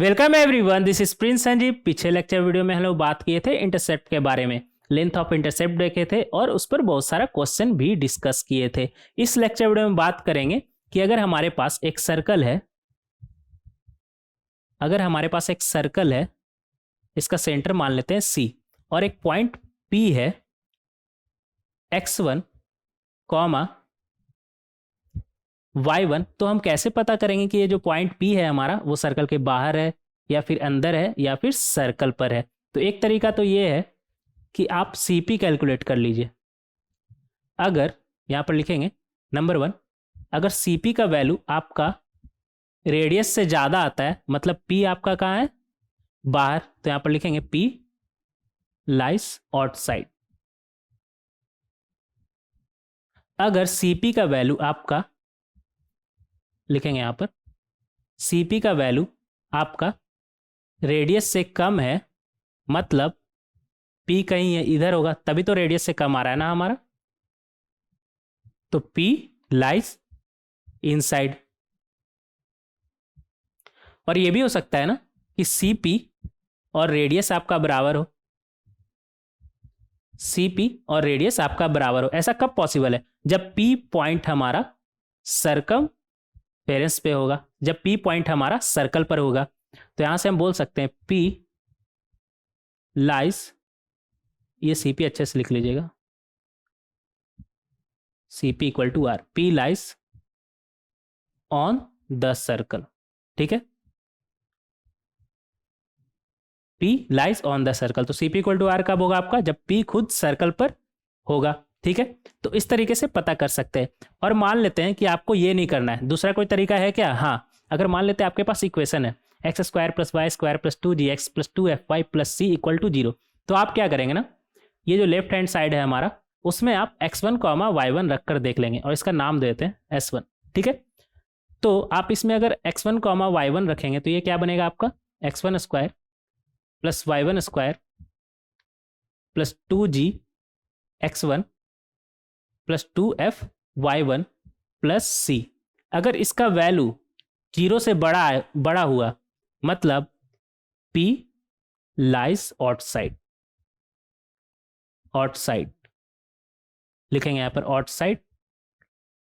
Welcome everyone, this is Prince Sanjeev. पिछले lecture video में हम लोग बात किए थे इंटरसेप्ट के बारे में, लेंथ ऑफ इंटरसेप्ट देखे थे और उस पर बहुत सारा क्वेश्चन भी डिस्कस किए थे। इस लेक्चर वीडियो में बात करेंगे कि अगर हमारे पास एक सर्कल है, इसका सेंटर मान लेते हैं सी, और एक पॉइंट पी है x1, y1, तो हम कैसे पता करेंगे कि ये जो पॉइंट P है हमारा वो सर्कल के बाहर है या फिर अंदर है या फिर सर्कल पर है। तो एक तरीका तो ये है कि आप CP कैलकुलेट कर लीजिए। अगर यहाँ पर लिखेंगे नंबर 1, अगर CP का वैल्यू आपका रेडियस से ज़्यादा आता है, मतलब P आपका कहाँ है, बाहर, तो यहाँ पर लिखेंगे P लाइज आउटसाइड। अगर CP का वैल्यू आपका, लिखेंगे यहाँ पर CP का वैल्यू आपका रेडियस से कम है, मतलब P कहीं इधर होगा, तभी तो रेडियस से कम आ रहा है ना हमारा, तो P लाइज इनसाइड। और ये भी हो सकता है ना कि CP और रेडियस आपका बराबर हो, CP और रेडियस आपका बराबर हो। ऐसा कब पॉसिबल है? जब P पॉइंट हमारा सर्कम पेरेंस पे होगा, जब P पॉइंट हमारा सर्कल पर होगा। तो यहां से हम बोल सकते हैं P लाइज, ये CP अच्छे से लिख लीजिएगा, CP equal to R, P lies on the circle. ठीक है, P lies on the circle, तो CP इक्वल टू आर कब होगा आपका? जब P खुद सर्कल पर होगा। ठीक है, तो इस तरीके से पता कर सकते हैं। और मान लेते हैं कि आपको ये नहीं करना है, दूसरा कोई तरीका है क्या? हाँ, अगर मान लेते हैं आपके पास इक्वेशन है x square plus y square plus 2gx plus 2fy plus c equal to 0, तो आप क्या करेंगे ना, ये जो लेफ्ट हैंड साइड है हमारा, उसमें आप x1 y1 रख कर देख लेंगे और इसका नाम देते हैं s1। ठीक है, तो आप इसमें अगर x1 y1 रखेंगे तो ये क्या बनेगा आपका, x1 square plus y1 square plus 2g x1 plus 2f y1 plus C. अगर इसका वैल्यू 0 से बड़ा हुआ, मतलब P लाइज आउटसाइड, लिखेंगे यहां पर आउटसाइड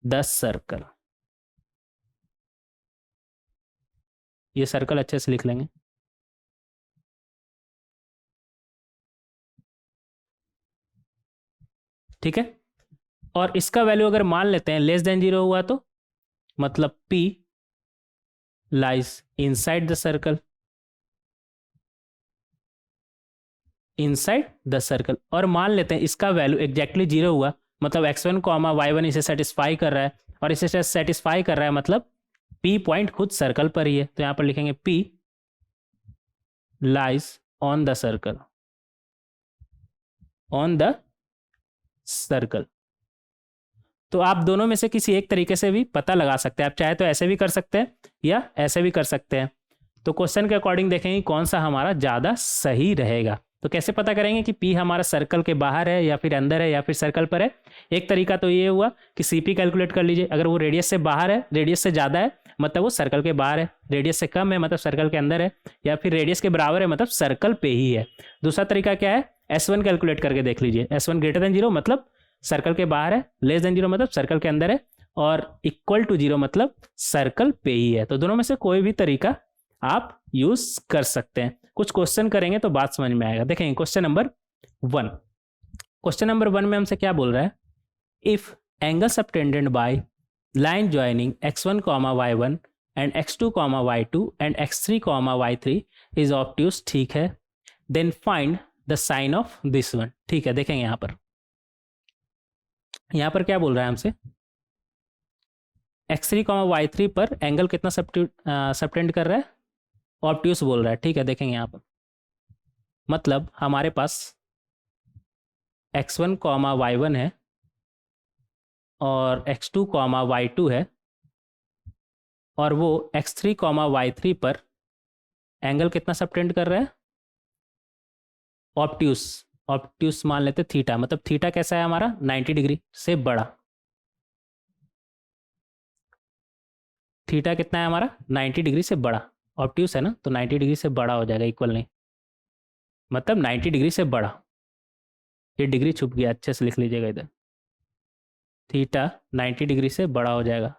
द सर्कल। ये सर्कल अच्छे से लिख लेंगे। ठीक है, और इसका वैल्यू अगर मान लेते हैं लेस देन 0 हुआ, तो मतलब P lies inside the circle, inside the circle. और मान लेते हैं इसका वैल्यू एग्जैक्टली 0 हुआ, मतलब x1 y1 इसे सेटिस्फाई कर रहा है, और इसे सेटिस्फाई कर रहा है मतलब P पॉइंट खुद सर्कल पर ही है। तो यहां पर लिखेंगे P lies on the circle, on the circle. तो आप दोनों में से किसी एक तरीके से भी पता लगा सकते हैं। आप चाहे तो ऐसे भी कर सकते हैं या ऐसे भी कर सकते हैं। तो क्वेश्चन के अकॉर्डिंग देखेंगे कौन सा हमारा ज़्यादा सही रहेगा। तो कैसे पता करेंगे कि P हमारा सर्कल के बाहर है या फिर अंदर है या फिर सर्कल पर है? एक तरीका तो ये हुआ कि CP कैलकुलेट कर लीजिए। अगर वो रेडियस से बाहर है, रेडियस से ज़्यादा है, मतलब वो सर्कल के बाहर है, रेडियस से कम है मतलब सर्कल के अंदर है, या फिर रेडियस के बराबर है मतलब सर्कल पे ही है। दूसरा तरीका क्या है, S1 कैलकुलेट करके देख लीजिए। S1 ग्रेटर देन 0 मतलब सर्कल के बाहर है, लेस देन 0 मतलब सर्कल के अंदर है, और इक्वल टू 0 मतलब सर्कल पे ही है। तो दोनों में से कोई भी तरीका आप यूज कर सकते हैं। कुछ क्वेश्चन करेंगे तो बात समझ में आएगा। देखेंगे क्वेश्चन नंबर 1। क्वेश्चन नंबर 1 में हमसे क्या बोल रहा है, if angle subtended by line joining x1 y1 and x2 y2 and x3 y3 is obtuse, ठीक है, then find the sine of this one. ठीक है, देखेंगे यहां पर क्या बोल रहा है हमसे, x3 y3 पर एंगल कितना सबटेंड कर रहा है, ऑब्ट्यूस बोल रहा है। ठीक है, देखेंगे यहां पर, मतलब हमारे पास x1 y1 है और x2 y2 है, और वो x3 y3 पर एंगल कितना सबटेंड कर रहा है, ऑब्ट्यूस मान लेते थीटा, मतलब थीटा कैसा है हमारा, 90 डिग्री से बड़ा। थीटा कितना है हमारा, 90 डिग्री से बड़ा। ऑब्ट्यूस है ना, तो 90 डिग्री से बड़ा हो जाएगा, इक्वल नहीं, मतलब 90 डिग्री से बड़ा। ये डिग्री छुप गया, अच्छे से लिख लीजिएगा इधर। थीटा 90 डिग्री से बड़ा हो जाएगा।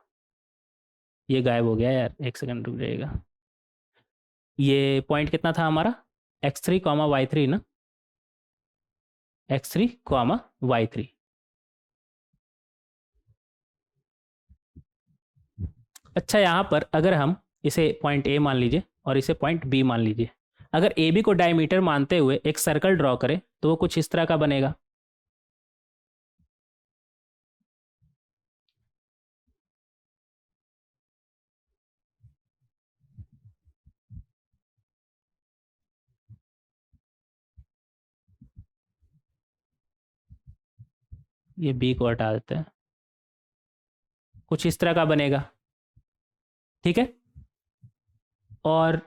ये गायब हो गया यार, एक सेकंड रुक जाइएगा। ये पॉइंट कितना था हमारा, x3 कॉमा y3 ना, x3 कॉमा y3। अच्छा, यहाँ पर अगर हम इसे पॉइंट ए मान लीजिए और इसे पॉइंट बी मान लीजिए, अगर ए बी को डायमीटर मानते हुए एक सर्कल ड्रॉ करें तो वो कुछ इस तरह का बनेगा। ये बी को हटा देते हैं, कुछ इस तरह का बनेगा, ठीक है। और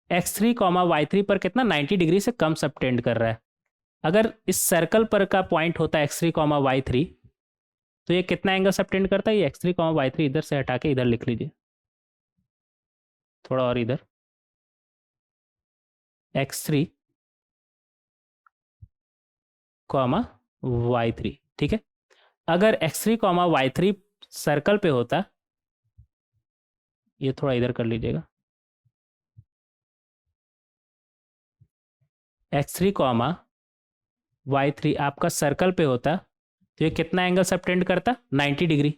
x3 कॉमा y3 पर कितना 90 डिग्री से कम सबटेंड कर रहा है। अगर इस सर्कल पर का पॉइंट होता है x3 कॉमा y3, तो ये कितना एंगल सबटेंड करता है, ये x3 कॉमा y3 इधर से हटा के इधर लिख लीजिए, थोड़ा और इधर, x3 कॉमा y3, ठीक है। अगर x3 कॉमा y3 सर्कल पे होता, ये थोड़ा इधर कर लीजिएगा, x3 कॉमा y3 आपका सर्कल पे होता, तो ये कितना एंगल सबटेंड करता, 90 डिग्री।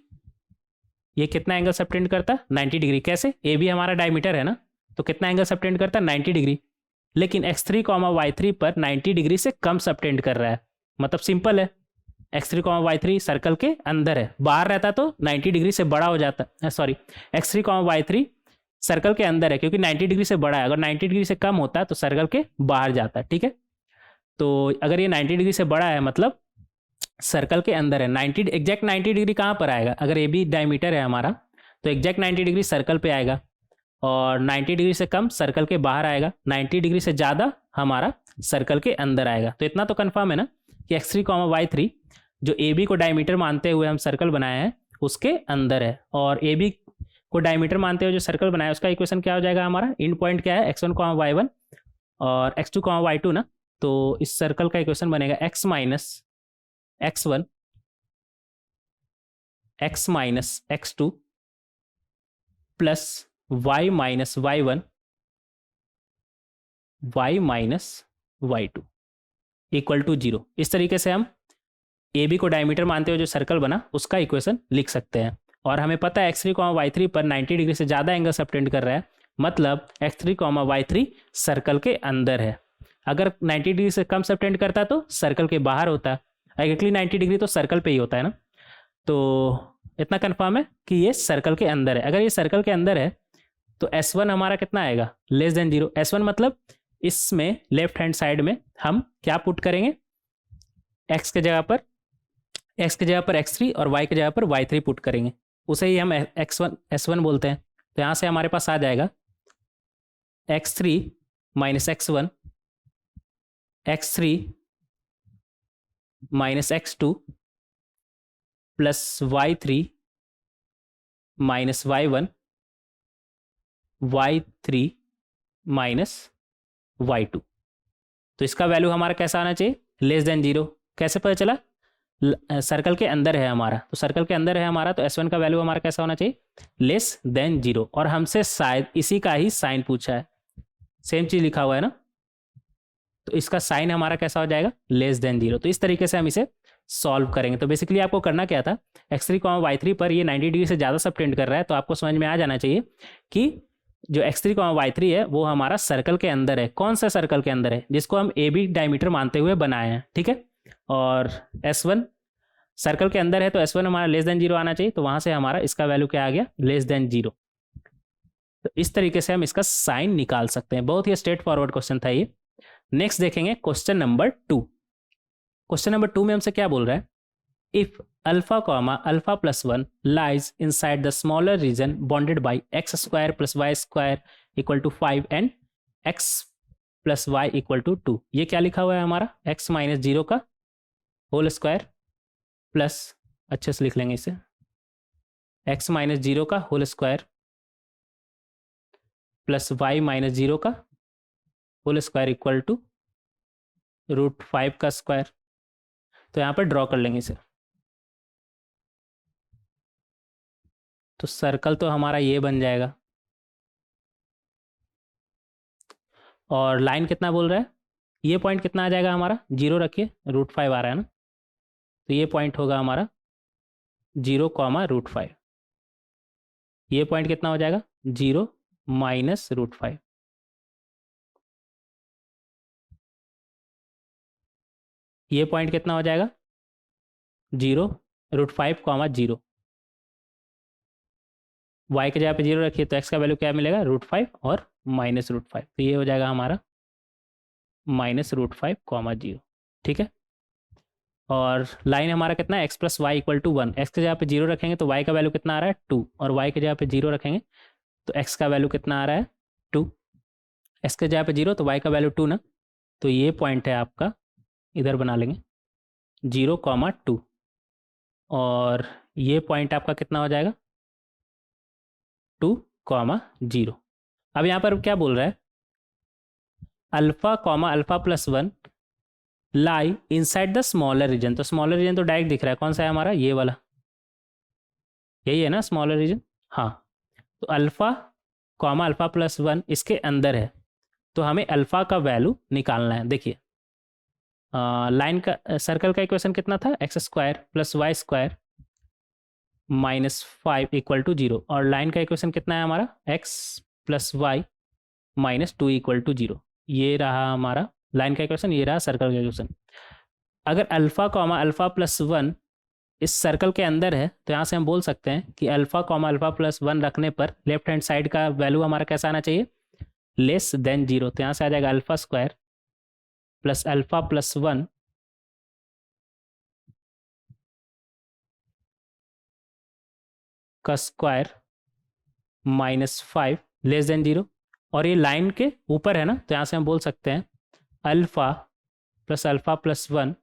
ये कितना एंगल सबटेंड करता, 90 डिग्री। कैसे, ए बी हमारा डायमीटर है ना, तो कितना एंगल सबटेंड करता, 90 डिग्री। लेकिन x3 कॉमा y3 पर 90 डिग्री से कम सबटेंड कर रहा है, मतलब सिंपल है, x3 कॉमा y3 सर्कल के अंदर है, बाहर रहता तो 90 डिग्री से बड़ा हो जाता, sorry, x3 comma y3 circle के अंदर है क्योंकि 90 डिग्री से बड़ा है, अगर 90 डिग्री से कम होता तो सर्कल के बाहर जाता, ठीक है। तो अगर ये 90 डिग्री से बड़ा है मतलब सर्कल के अंदर है। 90 एग्जैक्ट 90 डिग्री कहाँ पर आएगा, अगर ए बी डायमीटर है हमारा तो एग्जैक्ट 90 डिग्री सर्कल पे आएगा, और 90 डिग्री से कम सर्कल के बाहर आएगा, 90 डिग्री से ज़्यादा हमारा सर्कल के अंदर आएगा। तो इतना तो कन्फर्म है ना कि x3 कॉमा y3 जो ए बी को डायमीटर मानते हुए हम सर्कल बनाए हैं उसके अंदर है, और ए बी को डायमीटर मानते हुए जो सर्कल बनाया उसका इक्वेशन क्या हो जाएगा, हमारा इन पॉइंट क्या है, x1 कॉमा y1 और x2 कॉमा y2 ना। तो इस सर्कल का इक्वेशन बनेगा x minus x1 x minus x2 plus y minus y1 y minus y2 equal to 0। इस तरीके से हम ए बी को डायमीटर मानते हुए जो सर्कल बना उसका इक्वेशन लिख सकते हैं। और हमें पता है x3 कॉमा y3 पर 90 डिग्री से ज़्यादा एंगल सबटेंड कर रहा है, मतलब x3 कॉमा y3 सर्कल के अंदर है। अगर 90 डिग्री से कम सबटेंड करता तो सर्कल के बाहर होता, एग्जैक्टली 90 डिग्री तो सर्कल पे ही होता है ना। तो इतना कंफर्म है कि ये सर्कल के अंदर है। अगर ये सर्कल के अंदर है तो S1 हमारा कितना आएगा, लेस देन 0। S1 मतलब इसमें लेफ्ट हैंड साइड में हम क्या पुट करेंगे, x के जगह पर x3 और y के जगह पर y3 पुट करेंगे, उसे ही हम S1 बोलते हैं। तो यहाँ से हमारे पास आ जाएगा x3 minus x1 x3 minus x2 plus y3 minus y1 y3 minus y2। तो इसका वैल्यू हमारा कैसा आना चाहिए, लेस देन 0। कैसे पता चला, सर्कल के अंदर है हमारा, तो सर्कल के अंदर है हमारा तो S1 का वैल्यू हमारा कैसा होना चाहिए, लेस देन 0। और हमसे शायद इसी का ही साइन पूछा है, सेम चीज लिखा हुआ है ना, तो इसका साइन हमारा कैसा हो जाएगा, लेस देन 0। तो इस तरीके से हम इसे सॉल्व करेंगे। तो बेसिकली आपको करना क्या था, x3 y3 पर ये 90 डिग्री से ज़्यादा सबटेंड कर रहा है, तो आपको समझ में आ जाना चाहिए कि जो x3 y3 है वो हमारा सर्कल के अंदर है। कौन सा सर्कल के अंदर है, जिसको हम ए बी डायमीटर मानते हुए बनाए हैं, ठीक है। और S1 सर्कल के अंदर है तो S1 हमारा लेस देन 0 आना चाहिए, तो वहाँ से हमारा इसका वैल्यू क्या आ गया, लेस देन 0। तो इस तरीके से हम इसका साइन निकाल सकते हैं। बहुत ही स्ट्रेट फॉरवर्ड क्वेश्चन था ये। नेक्स्ट देखेंगे क्वेश्चन नंबर 2। क्वेश्चन नंबर 2 में हमसे क्या बोल रहा है, if alpha comma alpha plus 1 lies inside the smaller region bounded by x square plus y square equal to 5 and x plus y equal to 2। ये क्या लिखा हुआ है हमारा, एक्स माइनस 0 का होल स्क्वायर प्लस, अच्छे से लिख लेंगे इसे, एक्स माइनस 0 का whole square plus y minus 0 का होल स्क्वायर इक्वल टू √5 का स्क्वायर। तो यहाँ पर ड्रॉ कर लेंगे इसे। तो सर्कल तो हमारा ये बन जाएगा, और लाइन कितना बोल रहा है, ये पॉइंट कितना आ जाएगा हमारा, 0 रखिए, √5 आ रहा है ना, तो ये पॉइंट होगा हमारा 0, √5। ये पॉइंट कितना हो जाएगा, 0 माइनस √5। ये पॉइंट कितना हो जाएगा, 0, √5, 0। y के जगह पे 0 रखिए तो x का वैल्यू क्या मिलेगा, √5 और माइनस √5। तो ये हो जाएगा हमारा माइनस √5, 0। ठीक है। और लाइन हमारा कितना है, x plus y equal to 1। X के जगह पे 0 रखेंगे तो y का वैल्यू कितना आ रहा है, 2, और y के जगह पे 0 रखेंगे तो x का वैल्यू कितना आ रहा है, 2। x के जगह पे 0 तो y का वैल्यू 2 ना, तो ये पॉइंट है आपका, इधर बना लेंगे 0, 2। और ये पॉइंट आपका कितना हो जाएगा, 2, 0। अब यहाँ पर क्या बोल रहा है, alpha plus 1 lie inside the smaller region. तो स्मॉलर रीजन तो डायरेक्ट दिख रहा है, कौन सा है हमारा, ये वाला, यही है ना स्मॉलर रीजन। हाँ, तो अल्फा प्लस 1 इसके अंदर है, तो हमें अल्फा का वैल्यू निकालना है। देखिए लाइन का सर्कल का इक्वेशन कितना था, x² plus y² -5 equal to 0, और लाइन का इक्वेशन कितना है हमारा, x plus y -2 equal to 0। ये रहा हमारा लाइन का इक्वेशन, ये रहा सर्कल का इक्वेशन। अगर अल्फा प्लस 1 इस सर्कल के अंदर है, तो यहाँ से हम बोल सकते हैं कि अल्फा प्लस 1 रखने पर लेफ्ट हैंड साइड का वैल्यू हमारा कैसा आना चाहिए, लेस देन 0। तो यहाँ से आ जाएगा α² प्लस अल्फा प्लस 1 का स्क्वायर -5 लेस देन 0। और ये लाइन के ऊपर है ना, तो यहाँ से हम बोल सकते हैं अल्फा प्लस 1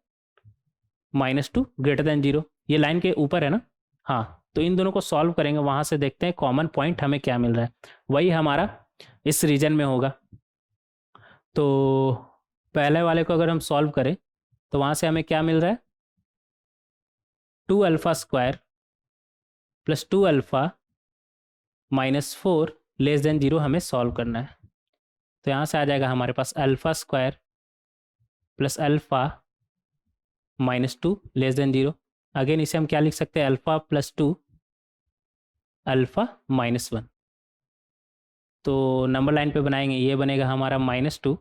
-2 ग्रेटर देन 0। ये लाइन के ऊपर है ना। हाँ, तो इन दोनों को सॉल्व करेंगे, वहाँ से देखते हैं कॉमन पॉइंट हमें क्या मिल रहा है, वही हमारा इस रीजन में होगा। तो पहले वाले को अगर हम सॉल्व करें तो वहाँ से हमें क्या मिल रहा है, 2α² प्लस 2α -4 लेस देन 0 हमें सॉल्व करना है। तो यहाँ से आ जाएगा हमारे पास α² plus alpha -2 less than 0। Again इसे हम क्या लिख सकते हैं, अल्फा प्लस 2 अल्फा -1। तो नंबर लाइन पे बनाएंगे, ये बनेगा हमारा -2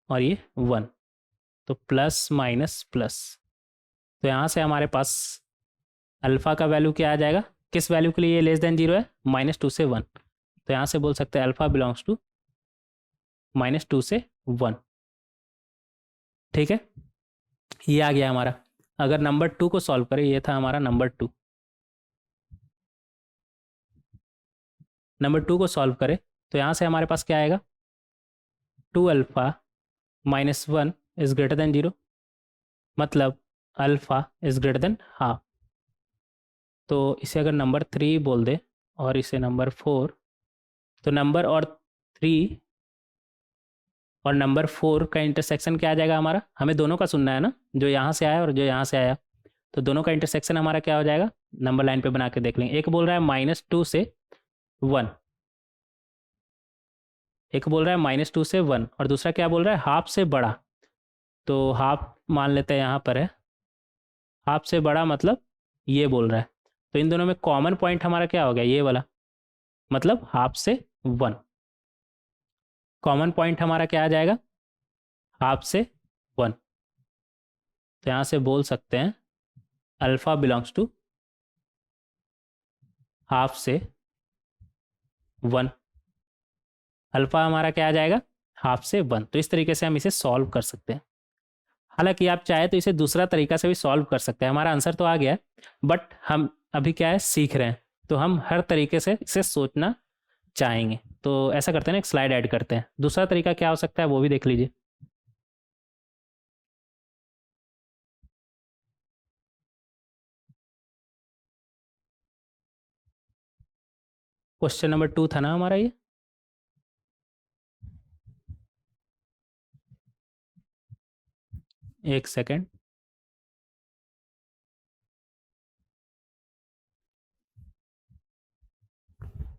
और ये 1, तो प्लस माइनस प्लस। तो यहाँ से हमारे पास अल्फा का वैल्यू क्या आ जाएगा, किस वैल्यू के लिए ये लेस देन 0 है, -2 से 1। तो यहाँ से बोल सकते हैं अल्फा बिलोंग्स टू -2 से 1। ठीक है, ये आ गया हमारा। अगर नंबर 2 को सॉल्व करें, ये था हमारा नंबर 2। नंबर 2 को सॉल्व करें तो यहाँ से हमारे पास क्या आएगा, 2α -1 इज ग्रेटर देन 0, मतलब alpha is greater than half. तो इसे अगर नंबर 3 बोल दे और इसे नंबर 4, तो नंबर और 3 और नंबर 4 का इंटरसेक्शन क्या आ जाएगा हमारा, हमें दोनों का सुनना है ना, जो यहाँ से आया और जो यहाँ से आया। तो दोनों का इंटरसेक्शन हमारा क्या हो जाएगा, नंबर लाइन पे बना के देख लेंगे। एक बोल रहा है -2 से 1, एक बोल रहा है -2 से 1, और दूसरा क्या बोल रहा है, हाफ से बड़ा। तो हाफ मान लेते हैं यहाँ पर है, हाफ से बड़ा मतलब ये बोल रहा है। तो इन दोनों में कॉमन पॉइंट हमारा क्या हो गया, ये वाला, मतलब हाफ से 1। कॉमन पॉइंट हमारा क्या आ जाएगा, हाफ से 1। तो यहाँ से बोल सकते हैं अल्फा बिलोंग्स टू हाफ से 1। अल्फा हमारा क्या आ जाएगा, हाफ से 1। तो इस तरीके से हम इसे सॉल्व कर सकते हैं। हालांकि आप चाहे तो इसे दूसरा तरीका से भी सॉल्व कर सकते हैं। हमारा आंसर तो आ गया है, बट हम अभी क्या है, सीख रहे हैं, तो हम हर तरीके से इसे सोचना चाहेंगे। तो ऐसा करते हैं ना, एक स्लाइड ऐड करते हैं, दूसरा तरीका क्या हो सकता है वो भी देख लीजिए। क्वेश्चन नंबर 2 था ना हमारा ये। एक सेकेंड।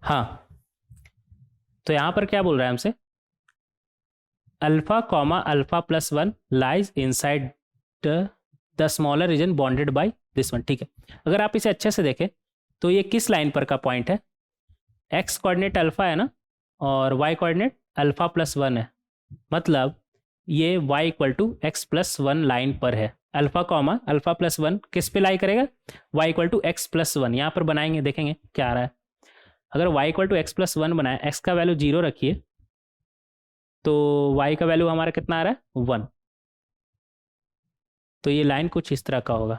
हाँ, तो यहां पर क्या बोल रहा है हमसे, alpha comma alpha plus one lies inside the smaller region bounded by this one. ठीक है, अगर आप इसे अच्छे से देखें तो ये किस लाइन पर का पॉइंट है, एक्स कोऑर्डिनेट अल्फा है ना, और y coordinate alpha plus one है, मतलब ये y equal to x plus one line पर है। Alpha comma alpha plus one किस पे लाई करेगा, y equal to x plus one. यहाँ पर बनाएंगे, देखेंगे क्या आ रहा है। अगर y equal to x plus one बनाए, x का वैल्यू जीरो रखिए, तो y का वैल्यू हमारा कितना आ रहा है, वन। तो ये लाइन कुछ इस तरह का होगा,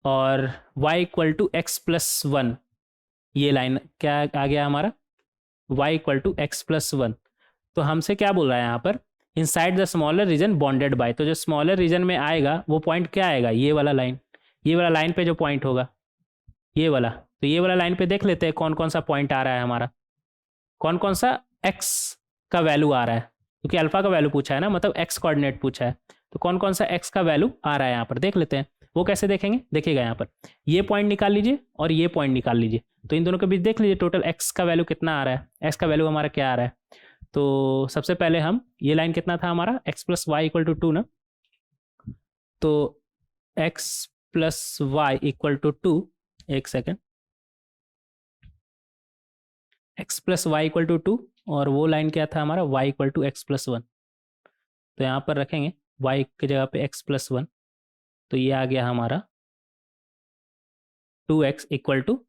और y equal to x plus one, ये लाइन क्या आ गया हमारा, y equal to x plus one. तो हमसे क्या बोल रहा है यहाँ पर, inside the smaller region bounded by, तो जो स्मॉलर रीजन में आएगा वो पॉइंट क्या आएगा, ये वाला लाइन, ये वाला लाइन पे जो पॉइंट होगा ये वाला। तो ये वाला लाइन पे देख लेते हैं कौन कौन सा पॉइंट आ रहा है हमारा, कौन कौन सा एक्स का वैल्यू आ रहा है, क्योंकि अल्फा का वैल्यू पूछा है ना, मतलब एक्स कोऑर्डिनेट पूछा है, तो कौन कौन सा एक्स का वैल्यू आ रहा है यहाँ पर देख लेते हैं। वो कैसे देखेंगे, देखिएगा यहाँ पर ये पॉइंट निकाल लीजिए और ये पॉइंट निकाल लीजिए, तो इन दोनों के बीच देख लीजिए टोटल एक्स का वैल्यू कितना आ रहा है, एक्स का वैल्यू हमारा क्या आ रहा है। तो सबसे पहले हम, ये लाइन कितना था हमारा, x plus y equal to two ना, तो x plus y equal to two, एक second, x plus y equal to two, और वो लाइन क्या था हमारा, y equal to x plus one. तो यहाँ पर रखेंगे वाई की जगह पे एक्स प्लस वन, तो ये आ गया हमारा two x equal to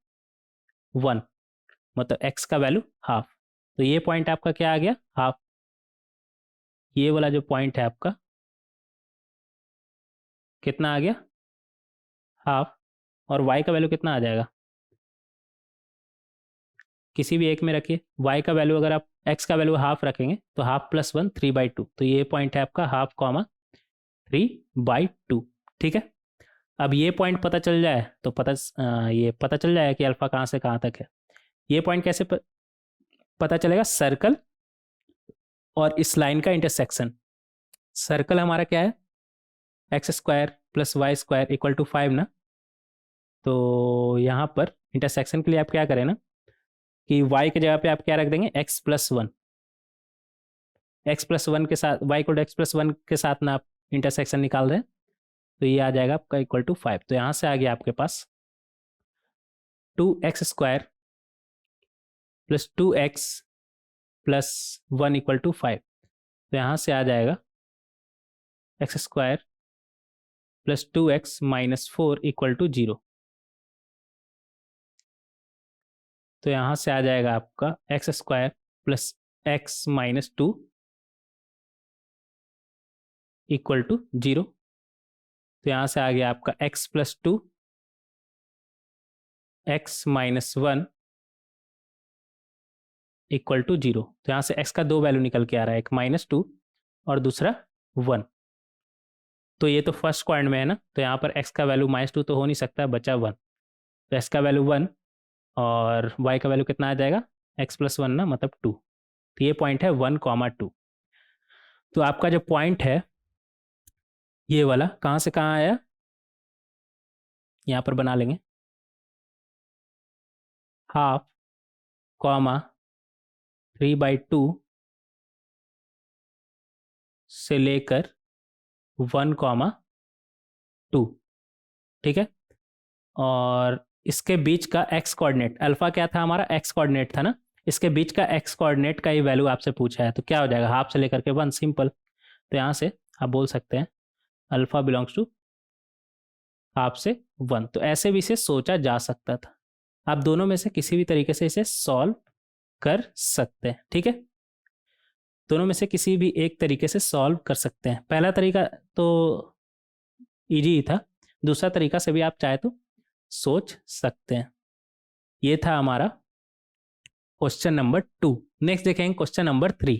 one, मतलब एक्स का वैल्यू हाफ। तो ये पॉइंट आपका क्या आ गया, हाफ। ये वाला जो पॉइंट है आपका कितना आ गया, हाफ। और y का वैल्यू कितना आ जाएगा, किसी भी एक में रखिए, y का वैल्यू अगर आप x का वैल्यू हाफ रखेंगे तो half plus one, three by two, तो ये पॉइंट है आपका half comma three by two. ठीक है, अब ये पॉइंट पता चल जाए तो ये पता चल जाएगा कि अल्फा कहाँ से कहाँ तक है। ये पॉइंट कैसे पता चलेगा, सर्कल और इस लाइन का इंटरसेक्शन। सर्कल हमारा क्या है, x square plus y square equal to five ना, तो यहाँ पर इंटरसेक्शन के लिए आप क्या करें ना, कि y की जगह पे आप क्या रख देंगे, x plus one, x plus one के साथ y equal to x plus one के साथ ना आप इंटरसेक्शन निकाल रहे हैं, तो ये आ जाएगा आपका इक्वल टू फाइव। तो यहाँ से आ गया आपके पास two x square plus two x plus one equal to five. तो यहाँ से आ जाएगा x square plus two x minus four equal to zero. तो यहाँ से आ जाएगा आपका x square plus x minus two equal to zero. तो यहाँ से आ गया आपका x plus two, x minus one equal to zero. तो यहाँ से x का दो वैल्यू निकल के आ रहा है, एक माइनस टू और दूसरा वन। तो ये तो फर्स्ट क्वाड्रेंट में है ना, तो यहाँ पर x का वैल्यू माइनस टू तो हो नहीं सकता, बचा वन, तो x का वैल्यू वन और y का वैल्यू कितना आ जाएगा, x प्लस वन ना, मतलब टू। तो ये पॉइंट है वन कॉमा टू। तो आपका जो पॉइंट है ये वाला कहाँ से कहाँ आया, यहाँ पर बना लेंगे half comma three by two से लेकर वन कॉमा टू। ठीक है, और इसके बीच का एक्स कोऑर्डिनेट, अल्फा क्या था हमारा, एक्स कोऑर्डिनेट था ना, इसके बीच का एक्स कोऑर्डिनेट का ही वैल्यू आपसे पूछा है, तो क्या हो जाएगा, हाफ से लेकर के वन, सिंपल। तो यहाँ से आप बोल सकते हैं अल्फा बिलोंग्स टू हाफ से वन। तो ऐसे भी इसे सोचा जा सकता था, आप दोनों में से किसी भी तरीके से इसे सॉल्व कर सकते हैं। ठीक है, दोनों में से किसी भी एक तरीके से सॉल्व कर सकते हैं। पहला तरीका तो इजी ही था, दूसरा तरीका से भी आप चाहे तो सोच सकते हैं। ये था हमारा क्वेश्चन नंबर टू। नेक्स्ट देखेंगे question number three.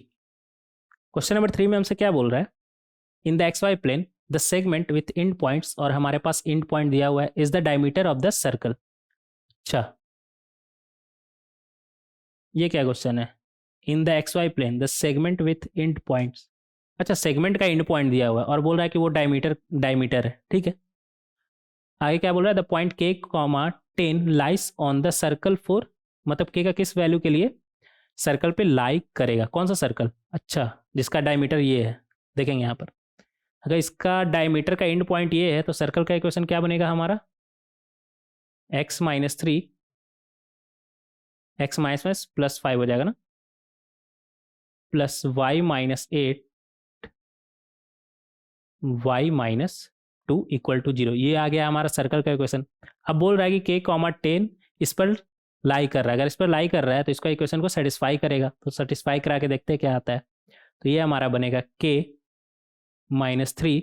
Question number three में हमसे क्या बोल रहा है, in the x y plane the segment with end points, और हमारे पास इंड पॉइंट दिया हुआ है, is the diameter of the circle. अच्छा, ये क्या क्वेश्चन है, in the x y plane the segment with end points. अच्छा, सेगमेंट का एंड पॉइंट दिया हुआ है और बोल रहा है कि वो डायमीटर है, ठीक है। आगे क्या बोल रहा है, the point k comma 10 lies on the circle for, मतलब के का किस वैल्यू के लिए सर्कल पे लाई करेगा, कौन सा सर्कल, अच्छा जिसका डायमीटर ये है। देखेंगे यहाँ पर, अगर इसका डायमीटर का एंड पॉइंट ये है तो सर्कल का इक्वेशन क्या बनेगा हमारा, x minus 3 x minus plus 5 हो जाएगा ना, plus y minus 8 y minus 2 equal to 0। ये आ गया हमारा सर्कल का इक्वेशन। अब बोल रहा है कि k कॉमा 10 इस पर लाई कर रहा है, अगर इस पर लाई कर रहा है तो इसका इक्वेशन को सेटिस्फाई करेगा, तो सेटिस्फाई करा के देखते हैं क्या आता है। तो ये हमारा बनेगा k minus 3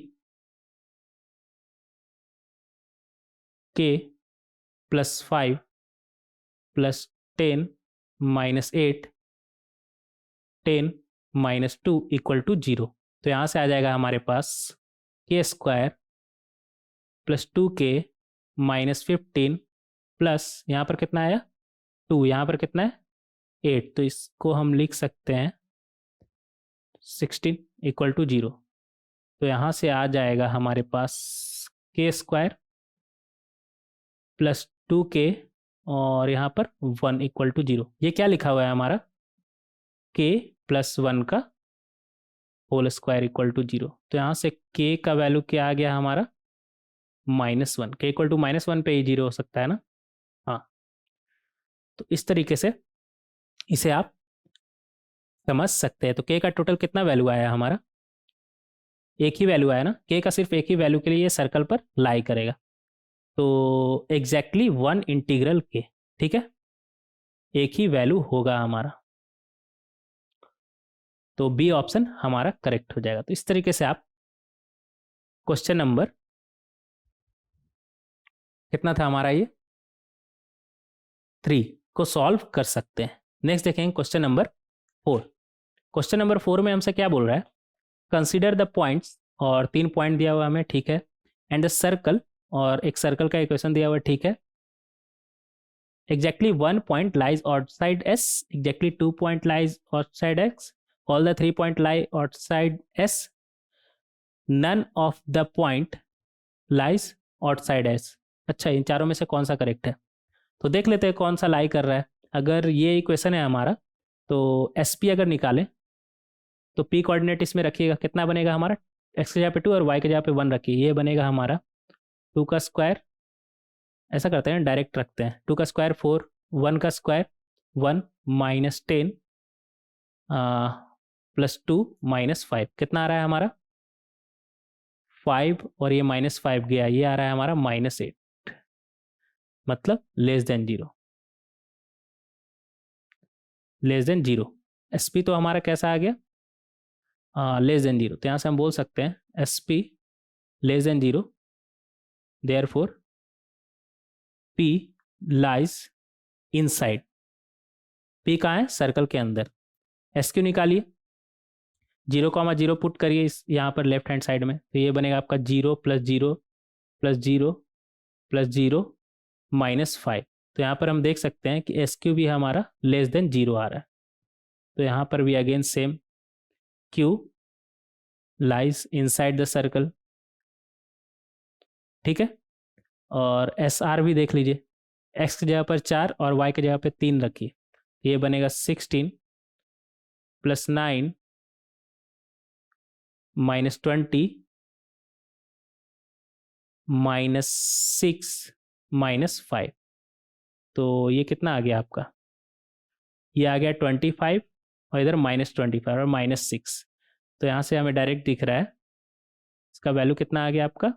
k plus 5 plus 10 minus 8 10 minus 2 equal to 0। तो यहाँ से आ जाएगा हमारे पास के square plus 2k minus 15 plus यहाँ पर कितना आया 2, यहाँ पर कितना है 8, तो इसको हम लिख सकते हैं 16 इक्वल टू 0। तो यहाँ से आ जाएगा हमारे पास के स्क्वायर प्लस 2k और यहाँ पर 1 इक्वल टू 0। ये क्या लिखा हुआ है हमारा, k प्लस 1 का होल स्क्वायर इक्वल टू 0। तो यहाँ से k का वैल्यू क्या आ गया हमारा -1, k इक्वल टू -1 पे ही 0 हो सकता है ना, हाँ। तो इस तरीके से इसे आप समझ सकते हैं। तो k का टोटल कितना वैल्यू आया हमारा, एक ही वैल्यू आया ना, k का सिर्फ एक ही वैल्यू के लिए ये सर्कल पर लाई करेगा। तो एग्जैक्टली 1 इंटीग्रल k, ठीक है, एक ही वैल्यू होगा हमारा। तो बी ऑप्शन हमारा करेक्ट हो जाएगा। तो इस तरीके से आप क्वेश्चन नंबर कितना था हमारा ये 3 को सॉल्व कर सकते हैं। नेक्स्ट देखेंगे क्वेश्चन नंबर 4। क्वेश्चन नंबर 4 में हमसे क्या बोल रहा है, कंसीडर द पॉइंट्स, और 3 पॉइंट दिया हुआ हमें, ठीक है, एंड द सर्कल, और एक सर्कल का इक्वेशन दिया हुआ है, ठीक है। Exactly 1 point lies outside S, exactly 2 point lies outside x, all the 3 point lie outside S, none of the point lies outside S. अच्छा, इन चारों में से कौन सा करेक्ट है, तो देख लेते हैं कौन सा लाई कर रहा है। अगर ये इक्वेशन है हमारा, तो एस पी अगर निकालें तो पी कोऑर्डिनेट इसमें रखिएगा, कितना बनेगा हमारा, एक्स की जगह पे 2 और वाई की जगह पे 1 रखिए, ये बनेगा हमारा 2 का स्क्वायर, ऐसा करते हैं डायरेक्ट रखते हैं, 2 का स्क्वायर 4, 1 का स्क्वायर 1 माइनस 10 प्लस 2 माइनस 5, कितना आ रहा है हमारा 5, और ये -5 गया, ये आ रहा है हमारा -8, मतलब less than 0, less than 0। S P तो हमारा कैसा आ गया, लेस देन 0। तो यहाँ से हम बोल सकते हैं S P less than 0, therefore P lies inside, P कहाँ है सर्कल के अंदर। एस क्यू निकालिए, 0,0 पुट करिए इस यहाँ पर लेफ्ट हैंड साइड में, तो ये बनेगा आपका 0 प्लस 0 प्लस 0 प्लस 0 -5। तो यहाँ पर हम देख सकते हैं कि एस क्यू भी हमारा लेस देन 0 आ रहा है। तो यहाँ पर भी again same, Q lies inside the circle, ठीक है। और एस आर भी देख लीजिए, एक्स की जगह पर 4 और वाई की जगह पर 3 रखिए, ये बनेगा 16 प्लस 9 माइनस 20 माइनस 6 माइनस 5। तो ये कितना आ गया आपका, ये आ गया 25 और इधर -25 और -6। तो यहाँ से हमें डायरेक्ट दिख रहा है इसका वैल्यू कितना आ गया आपका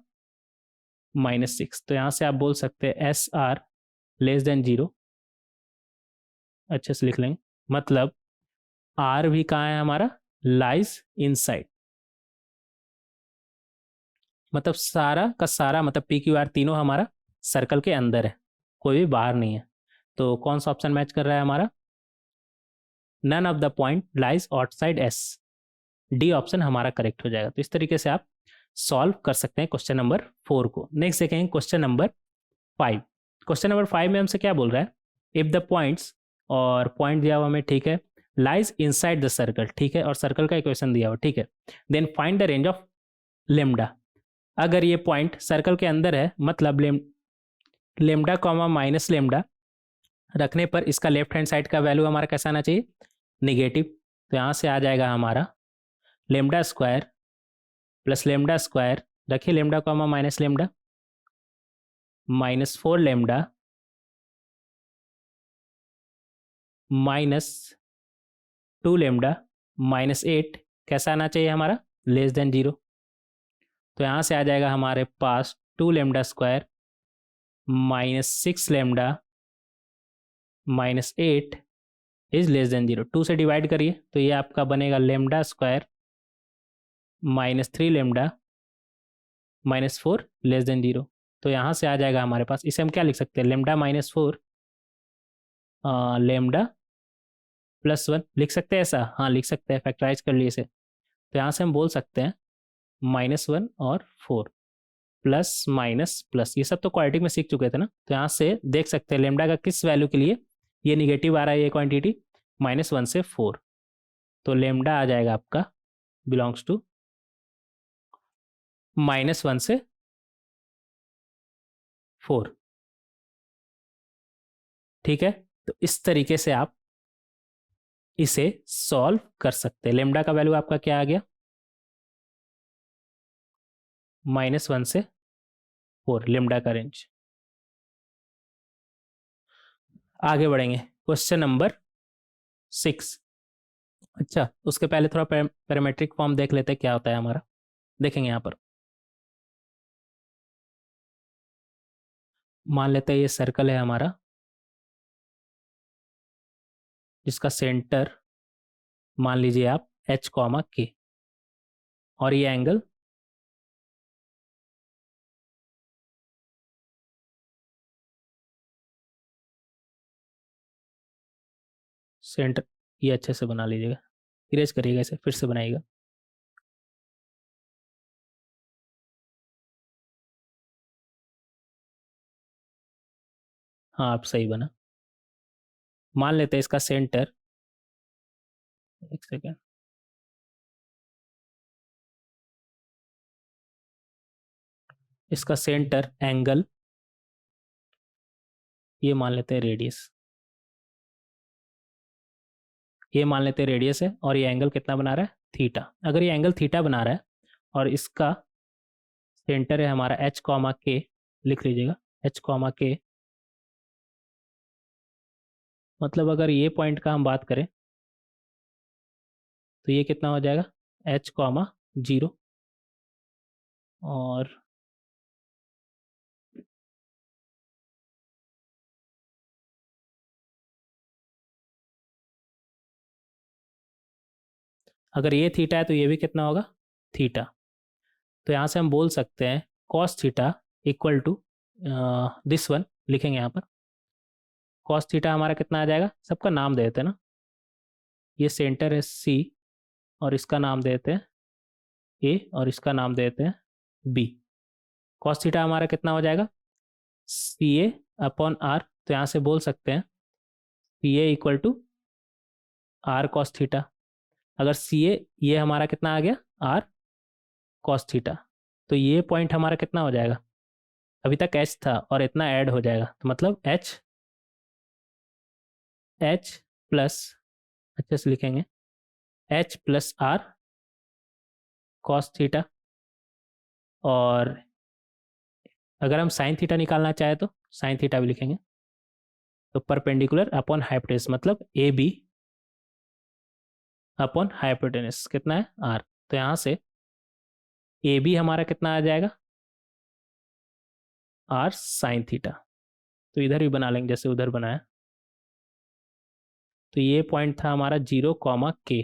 -6। तो यहाँ से आप बोल सकते हैं एस आर लेस देन 0, अच्छे से लिख लेंगे, मतलब आर भी कहाँ है हमारा लाइज इनसाइड, मतलब सारा का सारा, मतलब पी क्यू आर तीनों हमारा सर्कल के अंदर है, कोई भी बाहर नहीं है। तो कौन सा ऑप्शन मैच कर रहा है हमारा, none of the point lies outside S, D option हमारा करेक्ट हो जाएगा। तो इस तरीके से आप सॉल्व कर सकते हैं क्वेश्चन नंबर 4 को। नेक्स्ट देखेंगे क्वेश्चन नंबर 5। क्वेश्चन नंबर 5 में हमसे क्या बोल रहा है, इफ द पॉइंट्स और पॉइंट दिया हुआ हमें, ठीक है, लाइज इनसाइड द सर्कल, ठीक है, और सर्कल का इक्वेशन दिया हुआ, ठीक है, then find the range of lambda. अगर ये पॉइंट सर्कल के अंदर है, मतलब लेमडा कॉमा माइनस लेमडा रखने पर इसका लेफ्ट हैंड साइड का वैल्यू हमारा कैसा आना चाहिए, निगेटिव। तो यहाँ से आ जाएगा हमारा lambda square plus lambda square, रखिए lambda comma minus lambda, -4 lambda -2 lambda -8, कैसा आना चाहिए हमारा, लेस देन 0। तो यहाँ से आ जाएगा हमारे पास 2 lambda square -6 lambda -8 is less than 0। 2 से डिवाइड करिए तो ये आपका बनेगा lambda square -3 lambda -4 less than 0। तो यहाँ से आ जाएगा हमारे पास, इसे हम क्या लिख सकते हैं, लेमडा -4 लेमडा +1 लिख सकते हैं ऐसा, हाँ लिख सकते हैं, फैक्टराइज कर लिए इसे। तो यहाँ से हम बोल सकते हैं -1 और 4 प्लस माइनस प्लस, ये सब तो क्वाड्रेटिक में सीख चुके थे ना। तो यहाँ से देख सकते हैं लेमडा का किस वैल्यू के लिए ये निगेटिव आ रहा है, ये क्वांटिटी -1 से 4। तो लेमडा आ जाएगा आपका बिलोंग्स टू -1 से 4, ठीक है। तो इस तरीके से आप इसे सॉल्व कर सकते हैं। लेमडा का वैल्यू आपका क्या आ गया, -1 से 4 लेमडा का रेंज। आगे बढ़ेंगे, क्वेश्चन नंबर 6। अच्छा, उसके पहले थोड़ा पैरामेट्रिक फॉर्म देख लेते हैं क्या होता है हमारा, देखेंगे यहाँ पर। मान लेते हैं ये सर्कल है हमारा, जिसका सेंटर मान लीजिए आप h, k, और ये एंगल सेंटर, ये अच्छे से बना लीजिएगा, इरेज करिएगा इसे, फिर से बनाइएगा। हाँ आप सही बना। मान लेते हैं इसका सेंटर, एक सेकेंड, इसका सेंटर एंगल, ये मान लेते हैं रेडियस, ये मान लेते हैं रेडियस है, और ये एंगल कितना बना रहा है, थीटा। अगर ये एंगल थीटा बना रहा है और इसका सेंटर है हमारा h, k, लिख लीजिएगा h, k, मतलब अगर ये पॉइंट का हम बात करें तो ये कितना हो जाएगा h, 0, और अगर ये थीटा है तो ये भी कितना होगा, थीटा। तो यहाँ से हम बोल सकते हैं cos theta equal to this one, लिखेंगे यहाँ पर cos थीटा हमारा कितना आ जाएगा, सबका नाम दे देते हैं ना, ये सेंटर है C, और इसका नाम दे देते हैं A, और इसका नाम दे देते हैं B। cos थीटा हमारा कितना हो जाएगा, CA/R। तो यहाँ से बोल सकते हैं CA equal to R cos theta. अगर CA ये हमारा कितना आ गया, R cos थीटा, तो ये पॉइंट हमारा कितना हो जाएगा, अभी तक h था और इतना ऐड हो जाएगा, तो मतलब h प्लस, अच्छे से लिखेंगे h plus R cos theta, और अगर हम साइन थीटा निकालना चाहे तो साइन थीटा भी लिखेंगे। तो परपेंडिकुलर अपॉन हाइपोटेनस, मतलब ए बी अपॉन हाइपोटेनस कितना है, आर। तो यहाँ से ए बी हमारा कितना आ जाएगा, आर साइन थीटा। तो इधर भी बना लेंगे जैसे उधर बनाया। तो ये पॉइंट था हमारा 0, k।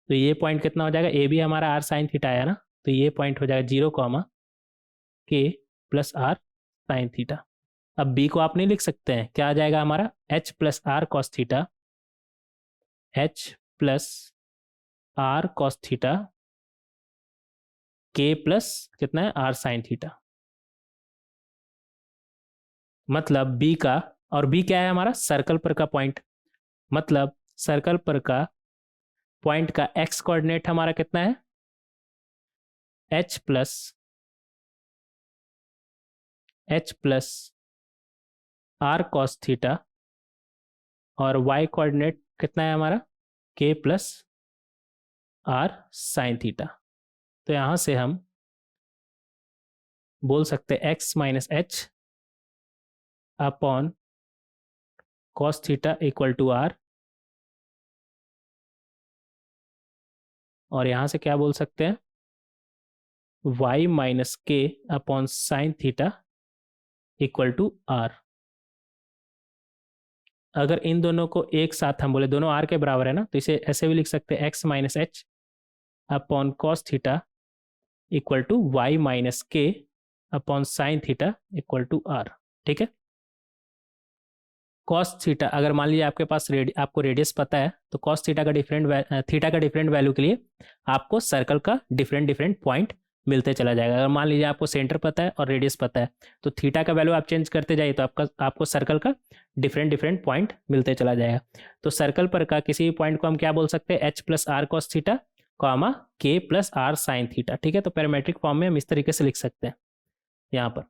तो ये पॉइंट कितना हो जाएगा, ए बी हमारा आर साइन थीटा आया ना, तो ये पॉइंट हो जाएगा 0, k plus r sine theta. अब बी को आप नहीं लिख सकते हैं, क्या आ जाएगा हमारा, h plus r cos theta, h plus r cos theta, k plus कितना है, आर साइन थीटा। मतलब बी का, और बी क्या है हमारा, सर्कल पर का पॉइंट, मतलब सर्कल पर का पॉइंट का एक्स कोऑर्डिनेट हमारा कितना है, h plus r cos theta, और वाई कोऑर्डिनेट कितना है हमारा, के प्लस आर साइन थीटा। तो यहां से हम बोल सकते हैं x minus h upon cos theta equal to r, और यहां से क्या बोल सकते हैं, y minus k upon sine theta equal to r. अगर इन दोनों को एक साथ हम बोले दोनों आर के बराबर है ना, तो इसे ऐसे भी लिख सकते हैं x minus h upon cos theta equal to y minus k upon sine theta equal to r. ठीक है, कॉस थीटा अगर मान लीजिए आपके पास आपको रेडियस पता है, तो कॉस थीटा का डिफरेंट वैल्यू के लिए आपको सर्कल का डिफरेंट डिफरेंट पॉइंट मिलते चला जाएगा। अगर मान लीजिए आपको सेंटर पता है और रेडियस पता है, तो थीटा का वैल्यू आप चेंज करते जाइए तो आपको सर्कल का डिफरेंट डिफरेंट पॉइंट मिलते चला जाएगा। तो सर्कल पर का किसी भी पॉइंट को हम क्या बोल सकते हैं, h plus r cos theta comma k plus r sine theta. ठीक है, तो पैरामेट्रिक फॉर्म में हम इस तरीके से लिख सकते हैं। यहाँ पर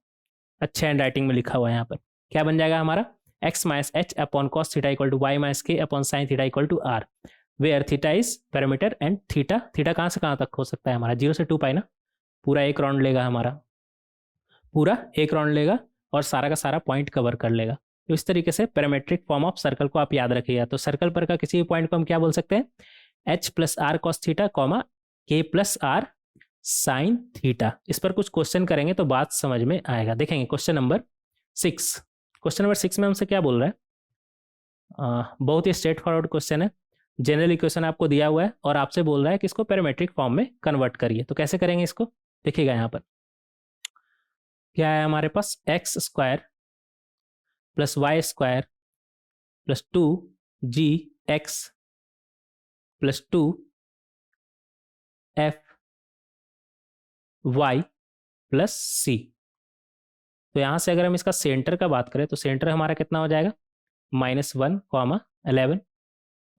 अच्छे हैंड राइटिंग में लिखा हुआ है, यहाँ पर क्या बन जाएगा हमारा, x minus h upon cos theta equal to y minus k upon sine theta equal to r, where theta is parameter and theta, theta कहाँ से कहाँ तक हो सकता है हमारा, 0 से 2 पाई ना, पूरा एक राउंड लेगा हमारा, पूरा एक राउंड लेगा और सारा का सारा पॉइंट कवर कर लेगा। तो इस तरीके से पैरामेट्रिक फॉर्म ऑफ सर्कल को आप याद रखिएगा। तो सर्कल पर का किसी भी पॉइंट को हम क्या बोल सकते हैं, h plus r cos theta comma k plus r sine theta. इस पर कुछ क्वेश्चन करेंगे तो बात समझ में आएगा। देखेंगे क्वेश्चन नंबर 6। क्वेश्चन नंबर 6 में हमसे क्या बोल रहा है, बहुत ही स्ट्रेट फॉरवर्ड क्वेश्चन है। जनरल इक्वेशन आपको दिया हुआ है और आपसे बोल रहा है कि इसको पैरामेट्रिक फॉर्म में कन्वर्ट करिए। तो कैसे करेंगे इसको, देखिएगा यहाँ पर क्या है हमारे पास, x square plus y square plus 2 g x plus 2 f y plus c. तो यहाँ से अगर हम इसका सेंटर का बात करें तो सेंटर हमारा कितना हो जाएगा, -1, 11,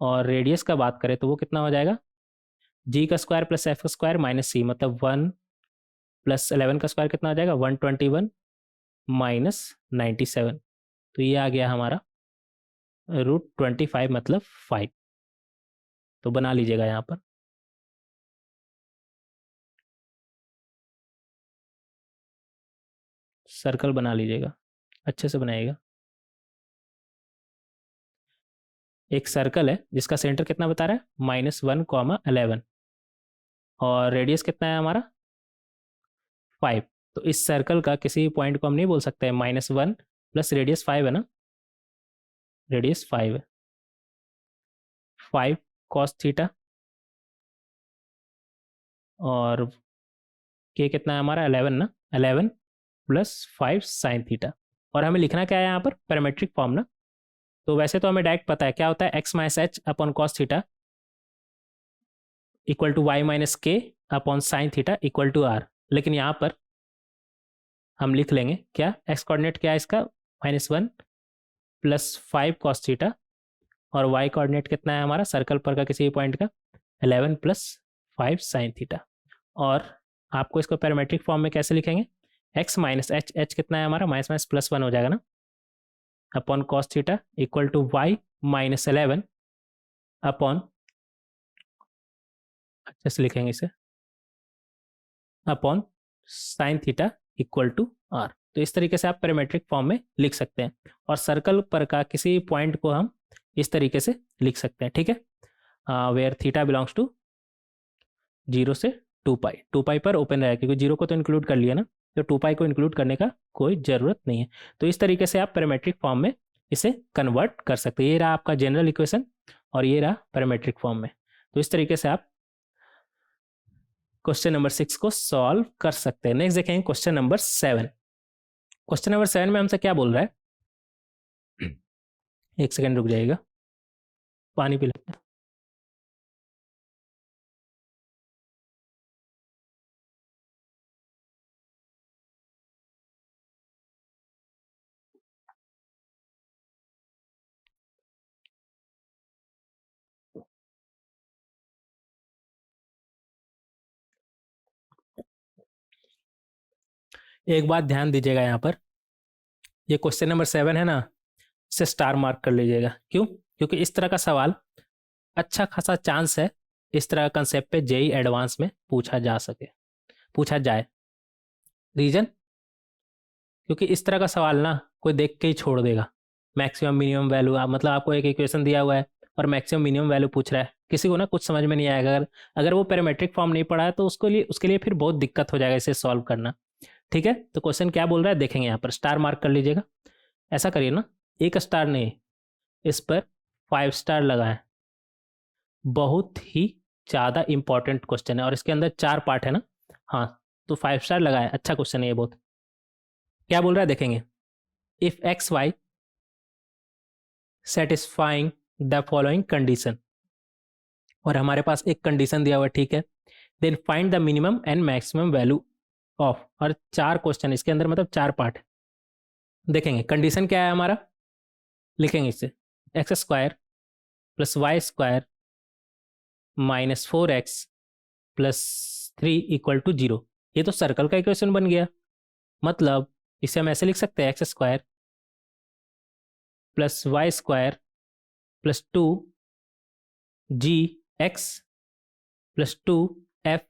और रेडियस का बात करें तो वो कितना हो जाएगा, जी का स्क्वायर प्लस एफ का स्क्वायर माइनस सी, मतलब 1 + 11 का स्क्वायर कितना हो जाएगा, 121 -97। तो ये आ गया हमारा √25 मतलब 5। तो बना लीजिएगा यहाँ पर, सर्कल बना लीजिएगा, अच्छे से बनाइएगा। एक सर्कल है जिसका सेंटर कितना बता रहा है, -1, 11, और रेडियस कितना है हमारा 5। तो इस सर्कल का किसी पॉइंट को हम नहीं बोल सकते, -1 प्लस रेडियस 5 है ना, रेडियस 5 है, 5 कॉस थीटा, और के कितना है हमारा 11 ना, 11 + 5 साइन थीटा। और हमें लिखना क्या है यहाँ पर, पैरामेट्रिक फॉर्म ना। तो वैसे तो हमें डायरेक्ट पता है क्या होता है, x minus h upon cos theta equal to y minus k upon sine theta equal to r. लेकिन यहाँ पर हम लिख लेंगे क्या, एक्स कोऑर्डिनेट क्या है इसका, -1 + 5 कॉस थीटा, और वाई कोऑर्डिनेट कितना है हमारा सर्कल पर का किसी भी पॉइंट का 11 + 5 साइन थीटा। और आपको इसको पैरामेट्रिक फॉर्म में कैसे लिखेंगे, एक्स माइनस एच, एच कितना है हमारा, माइनस माइनस +1 हो जाएगा ना, upon cos theta equal to y -11 upon, अच्छे से लिखेंगे इसे, upon sine theta equal to r. तो इस तरीके से आप पैरामेट्रिक फॉर्म में लिख सकते हैं। और सर्कल पर का किसी पॉइंट को हम इस तरीके से लिख सकते हैं। ठीक है, वेयर थीटा बिलोंग्स टू 0 से 2 पाई, 2 पाई पर ओपन रहेगा क्योंकि 0 को तो इंक्लूड कर लिया ना, तो 2 पाई को इंक्लूड करने का कोई ज़रूरत नहीं है। तो इस तरीके से आप पैरामेट्रिक फॉर्म में इसे कन्वर्ट कर सकते हैं। ये रहा आपका जनरल इक्वेशन और ये रहा पैरामेट्रिक फॉर्म में। तो इस तरीके से आप क्वेश्चन नंबर 6 को सॉल्व कर सकते हैं। नेक्स्ट देखेंगे क्वेश्चन नंबर 7। क्वेश्चन नंबर 7 में हमसे क्या बोल रहा है, एक सेकेंड रुक जाइएगा, पानी पी लेते हैं। एक बात ध्यान दीजिएगा यहाँ पर, ये क्वेश्चन नंबर 7 है ना, इसे स्टार मार्क कर लीजिएगा। क्यों? क्योंकि इस तरह का सवाल अच्छा खासा चांस है इस तरह का कंसेप्ट पे जेई एडवांस में पूछा जाए। रीजन, क्योंकि इस तरह का सवाल ना कोई देख के ही छोड़ देगा। मैक्सिमम मिनिमम वैल्यू, मतलब आपको एक इक्वेशन दिया हुआ है और मैक्सिमम मिनिमम वैल्यू पूछ रहा है, किसी को ना कुछ समझ में नहीं आएगा। अगर अगर वो पैरामेट्रिक फॉर्म नहीं पढ़ा है तो उसके लिए फिर बहुत दिक्कत हो जाएगा इसे सॉल्व करना। ठीक है, तो क्वेश्चन क्या बोल रहा है देखेंगे यहाँ पर, स्टार मार्क कर लीजिएगा। ऐसा करिए ना, एक स्टार नहीं, इस पर 5 स्टार लगाएं। बहुत ही ज़्यादा इंपॉर्टेंट क्वेश्चन है और इसके अंदर 4 पार्ट है ना। हाँ, तो 5 स्टार लगाएं, अच्छा क्वेश्चन है ये बहुत। क्या बोल रहा है देखेंगे, if x y satisfying the following condition, और हमारे पास एक कंडीशन दिया हुआ है, ठीक है। Then find the minimum and maximum value of, और 4 क्वेश्चन इसके अंदर, मतलब 4 पार्ट देखेंगे। कंडीशन क्या है हमारा, लिखेंगे इसे, x square plus y square minus 4x plus 3 equal to 0। ये तो सर्कल का इक्वेशन बन गया। मतलब इसे हम ऐसे लिख सकते हैं, x square plus y square plus 2 gx plus 2f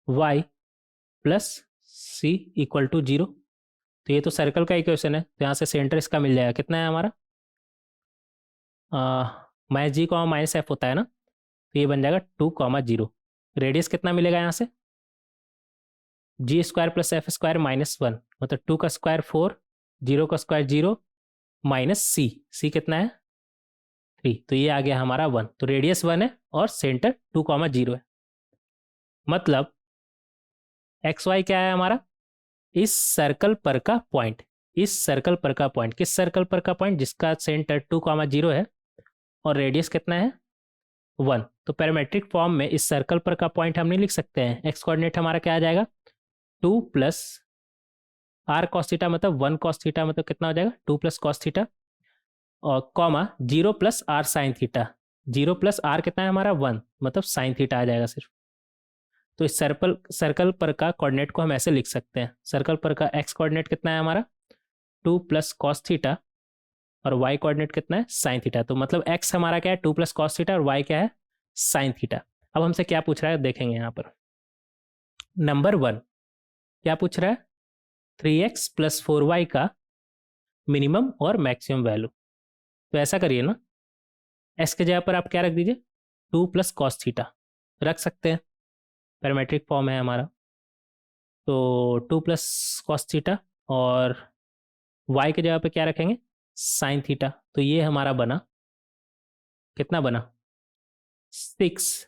y plus c equal to 0। तो ये तो सर्कल का इक्वेशन है, तो यहाँ से सेंटर इसका मिल जाएगा। कितना है हमारा, माइनस जी कॉमा माइनस एफ होता है ना, तो ये बन जाएगा 2,0। रेडियस कितना मिलेगा यहाँ से, जी स्क्वायर प्लस एफ स्क्वायर -1, मतलब 2 का स्क्वायर 4, 0 का स्क्वायर 0, माइनस सी कितना है 3, तो ये आ गया हमारा 1। तो रेडियस 1 है और सेंटर 2,0 है। मतलब एक्स वाई क्या है हमारा, इस सर्कल पर का पॉइंट, किस सर्कल पर का पॉइंट जिसका सेंटर 2,0 है और रेडियस कितना है 1। तो पैरामेट्रिक फॉर्म में इस सर्कल पर का पॉइंट हम नहीं लिख सकते हैं। एक्स कोऑर्डिनेट हमारा क्या आ जाएगा, 2 प्लस आर कॉस थीटा, मतलब 1 कॉस थीटा, मतलब कितना हो जाएगा 2 प्लस कॉस थीटा, और comma 0 plus r sine theta. 0 plus r कितना है हमारा 1, मतलब साइन थीटा आ जाएगा सिर्फ। तो इस सर्कल पर का कोऑर्डिनेट को हम ऐसे लिख सकते हैं, सर्कल पर का एक्स कोऑर्डिनेट कितना है हमारा 2 प्लस कॉस थीटा, और वाई कोऑर्डिनेट कितना है साइन थीटा। तो मतलब एक्स हमारा क्या है 2 प्लस कॉस थीटा और वाई क्या है साइन थीटा। अब हमसे क्या पूछ रहा है देखेंगे यहाँ पर, नंबर 1 क्या पूछ रहा है, 3x प्लस 4y का मिनिमम और मैक्सिमम वैल्यू। तो ऐसा करिए ना, एक्स के जगह पर आप क्या रख दीजिए, 2 प्लस कॉस थीटा रख सकते हैं, पैरामेट्रिक फॉर्म है हमारा। तो 2 प्लस कॉस थीटा, और y के जगह पे क्या रखेंगे साइन थीटा। तो ये हमारा बना, कितना बना 6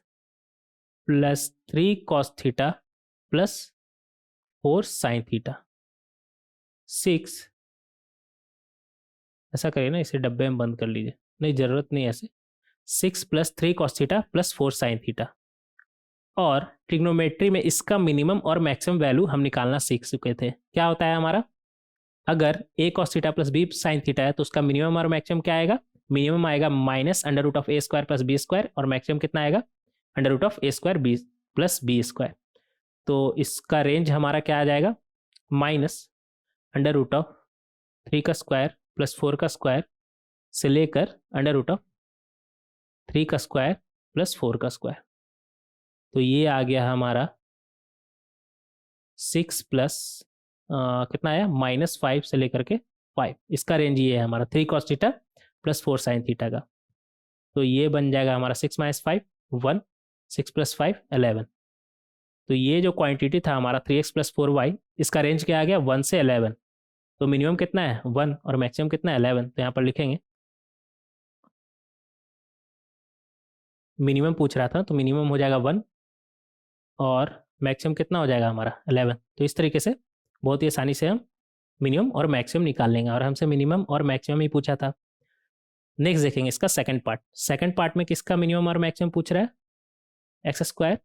plus 3 cos theta plus 4 sine theta. 6, ऐसा करिए ना, इसे डब्बे में बंद कर लीजिए, नहीं ज़रूरत नहीं ऐसे। 6 plus 3 cos theta plus 4 sine theta, और ट्रिग्नोमेट्री में इसका मिनिमम और मैक्सिमम वैल्यू हम निकालना सीख चुके थे। क्या होता है हमारा, अगर a cos theta plus b sine theta है तो उसका मिनिमम और मैक्सिमम क्या आएगा, मिनिमम आएगा minus under root of a square plus b square, और मैक्सिमम कितना आएगा under root of a square b plus b square. तो इसका रेंज हमारा क्या आ जाएगा, माइनस अंडर रूट ऑफ 3 का स्क्वायर प्लस 4 का स्क्वायर से लेकर अंडर रूट ऑफ 3 का स्क्वायर प्लस 4 का स्क्वायर। तो ये आ गया हमारा 6 प्लस कितना आया -5 से लेकर के 5, इसका रेंज ये है हमारा 3 cos theta plus 4 sine theta का। तो ये बन जाएगा हमारा 6 माइनस 5 1, 6 प्लस 5 11। तो ये जो क्वांटिटी था हमारा 3x प्लस 4y, इसका रेंज क्या आ गया 1 से 11। तो मिनिमम कितना है 1 और मैक्सिमम कितना है 11। तो यहाँ पर लिखेंगे, मिनिमम पूछ रहा था तो मिनिमम हो जाएगा 1 और मैक्सिमम कितना हो जाएगा हमारा 11। तो इस तरीके से बहुत ही आसानी से हम मिनिमम और मैक्सिमम निकाल लेंगे, और हमसे मिनिमम और मैक्सिमम ही पूछा था। नेक्स्ट देखेंगे इसका सेकंड पार्ट में किसका मिनिमम और मैक्सिमम पूछ रहा है, x square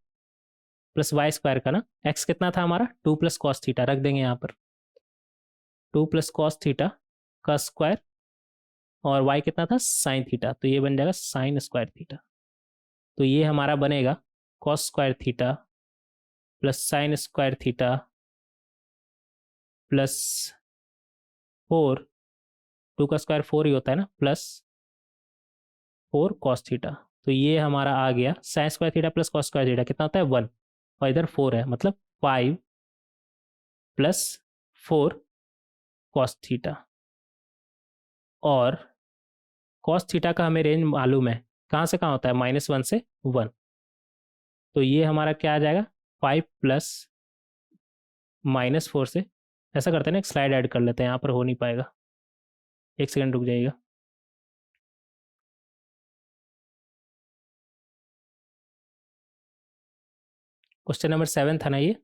plus y square का ना। एक्स कितना था हमारा 2 प्लस कॉस थीटा, रख देंगे यहाँ पर 2 प्लस कॉस थीटा का स्क्वायर, और वाई कितना था साइन थीटा, तो ये बन जाएगा साइन स्क्वायर थीटा। तो ये हमारा बनेगा cos square theta plus sine square theta plus 4, 2 का स्क्वायर 4 ही होता है ना, प्लस 4 कॉस थीटा। तो ये हमारा आ गया sine square theta plus cos square theta, कितना होता है 1, और इधर 4 है, मतलब 5 प्लस 4 कॉस थीटा। और कॉस थीटा का हमें रेंज मालूम है, कहाँ से कहाँ होता है, -1 से 1। तो ये हमारा क्या आ जाएगा, 5 प्लस -4 से, ऐसा करते हैं ना, एक स्लाइड ऐड कर लेते हैं, यहाँ पर हो नहीं पाएगा, एक सेकंड रुक जाइएगा। क्वेश्चन नंबर 7 था ना ये।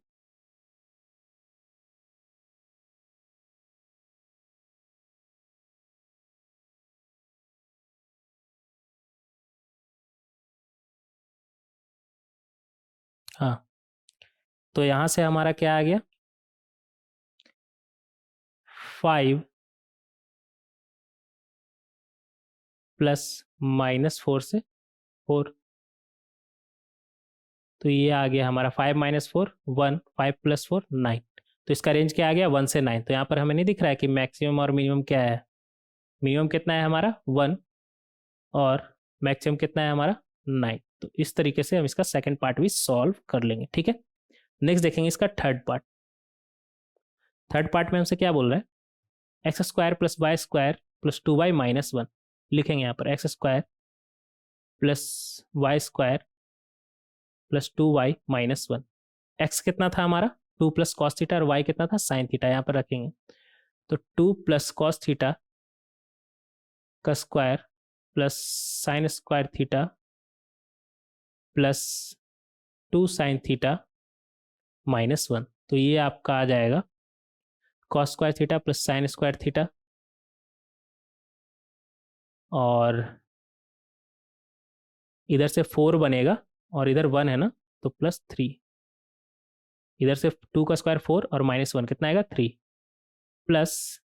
हाँ, तो यहाँ से हमारा क्या आ गया, 5 प्लस -4 से 4, तो ये आ गया हमारा 5 - 4 1, 5 + 4 9। तो इसका रेंज क्या आ गया, 1 से 9। तो यहाँ पर हमें नहीं दिख रहा है कि मैक्सिमम और मिनिमम क्या है, मिनिमम कितना है हमारा 1, और मैक्सिमम कितना है हमारा 9। तो इस तरीके से हम इसका सेकंड पार्ट भी सॉल्व कर लेंगे, ठीक है। नेक्स्ट देखेंगे इसका थर्ड पार्ट। थर्ड पार्ट में हमसे क्या बोल रहा है, x² + y² + 2y - 1। लिखेंगे यहाँ पर x² + y² + 2y - 1। x कितना था हमारा 2 + cos थीटा, और y कितना था sin थीटा, यहाँ पर रखेंगे। तो 2 + cos थीटा का square plus sin square theta plus 2 sin theta -1। तो ये आपका आ जाएगा cos square theta plus sin square theta, और इधर से 4 बनेगा, और इधर 1 है ना, तो +3। इधर से 2 का स्क्वायर 4 और -1 कितना आएगा 3, plus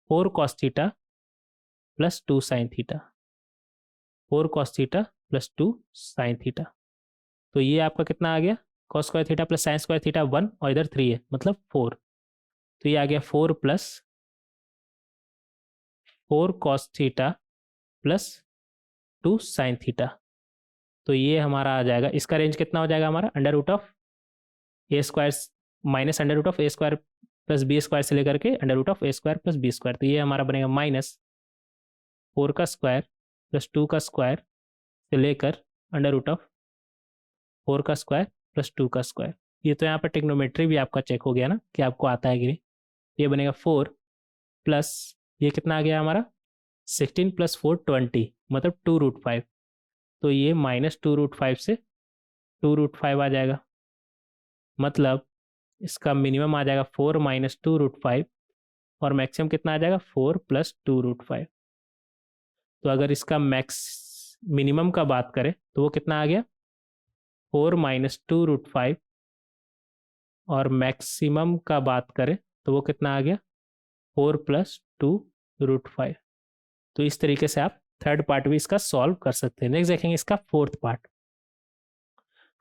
4 cos theta plus 2 sin theta, 4 cos theta plus 2 sin theta. तो ये आपका कितना आ गया, cos square theta plus sin square theta 1, और इधर 3 है, मतलब 4। तो ये आ गया 4 + 4 cos theta plus 2 sin theta. तो ये हमारा आ जाएगा, इसका रेंज कितना हो जाएगा हमारा, √a² -√a² प्लस b² से लेकर के √a² प्लस b²। तो ये हमारा बनेगा -4 का स्क्वायर प्लस 2 का स्क्वायर से लेकर √4 का स्क्वायर प्लस 2 का स्क्वायर। ये तो यहाँ पर टेक्नोमेट्री भी आपका चेक हो गया ना कि आपको आता है कि नहीं। ये बनेगा 4 प्लस, ये कितना आ गया हमारा 16 + 4 20, मतलब 2√5। तो ये -2√5 से 2√5 आ जाएगा, मतलब इसका मिनिमम आ जाएगा 4 - 2√5, और मैक्सिमम कितना आ जाएगा 4 + 2√5। तो अगर इसका मिनिमम का बात करें तो वो कितना आ गया 4 - 2√5, और मैक्सिमम का बात करें तो वो कितना आ गया 4 + 2√5। तो इस तरीके से आप थर्ड पार्ट भी इसका सॉल्व कर सकते हैं। नेक्स्ट देखेंगे इसका फोर्थ पार्ट।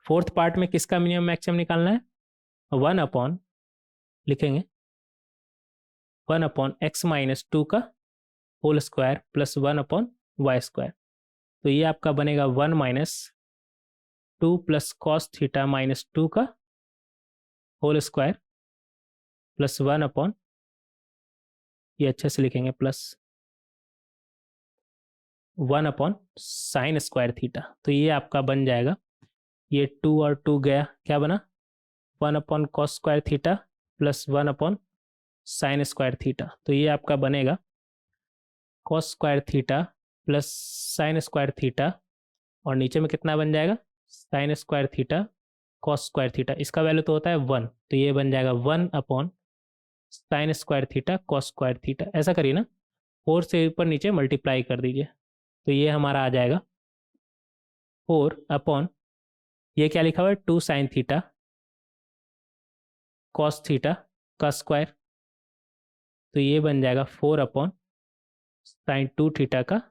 फोर्थ पार्ट में किसका मिनिमम मैक्सिमम निकालना है, 1 लिखेंगे 1/x - 2 का होल स्क्वायर प्लस 1/y²। तो ये आपका बनेगा 1 - 2 + cos थीटा -2 का होल स्क्वायर प्लस 1, ये अच्छे से लिखेंगे, प्लस 1/sin स्क्वायर थीटा। तो ये आपका बन जाएगा, ये 2 और 2 गया, क्या बना 1/cos square theta plus 1/sin square theta. तो ये आपका बनेगा cos square theta plus sin square theta, और नीचे में कितना बन जाएगा sin square theta cos square theta. इसका वैल्यू तो होता है 1, तो ये बन जाएगा 1/sin square theta cos square theta. ऐसा करिए ना, 4 से ऊपर नीचे मल्टीप्लाई कर दीजिए, तो ये हमारा आ जाएगा 4, ये क्या लिखा हुआ है 2 sin थीटा cos थीटा का स्क्वायर। तो ये बन जाएगा 4/sin 2 थीटा का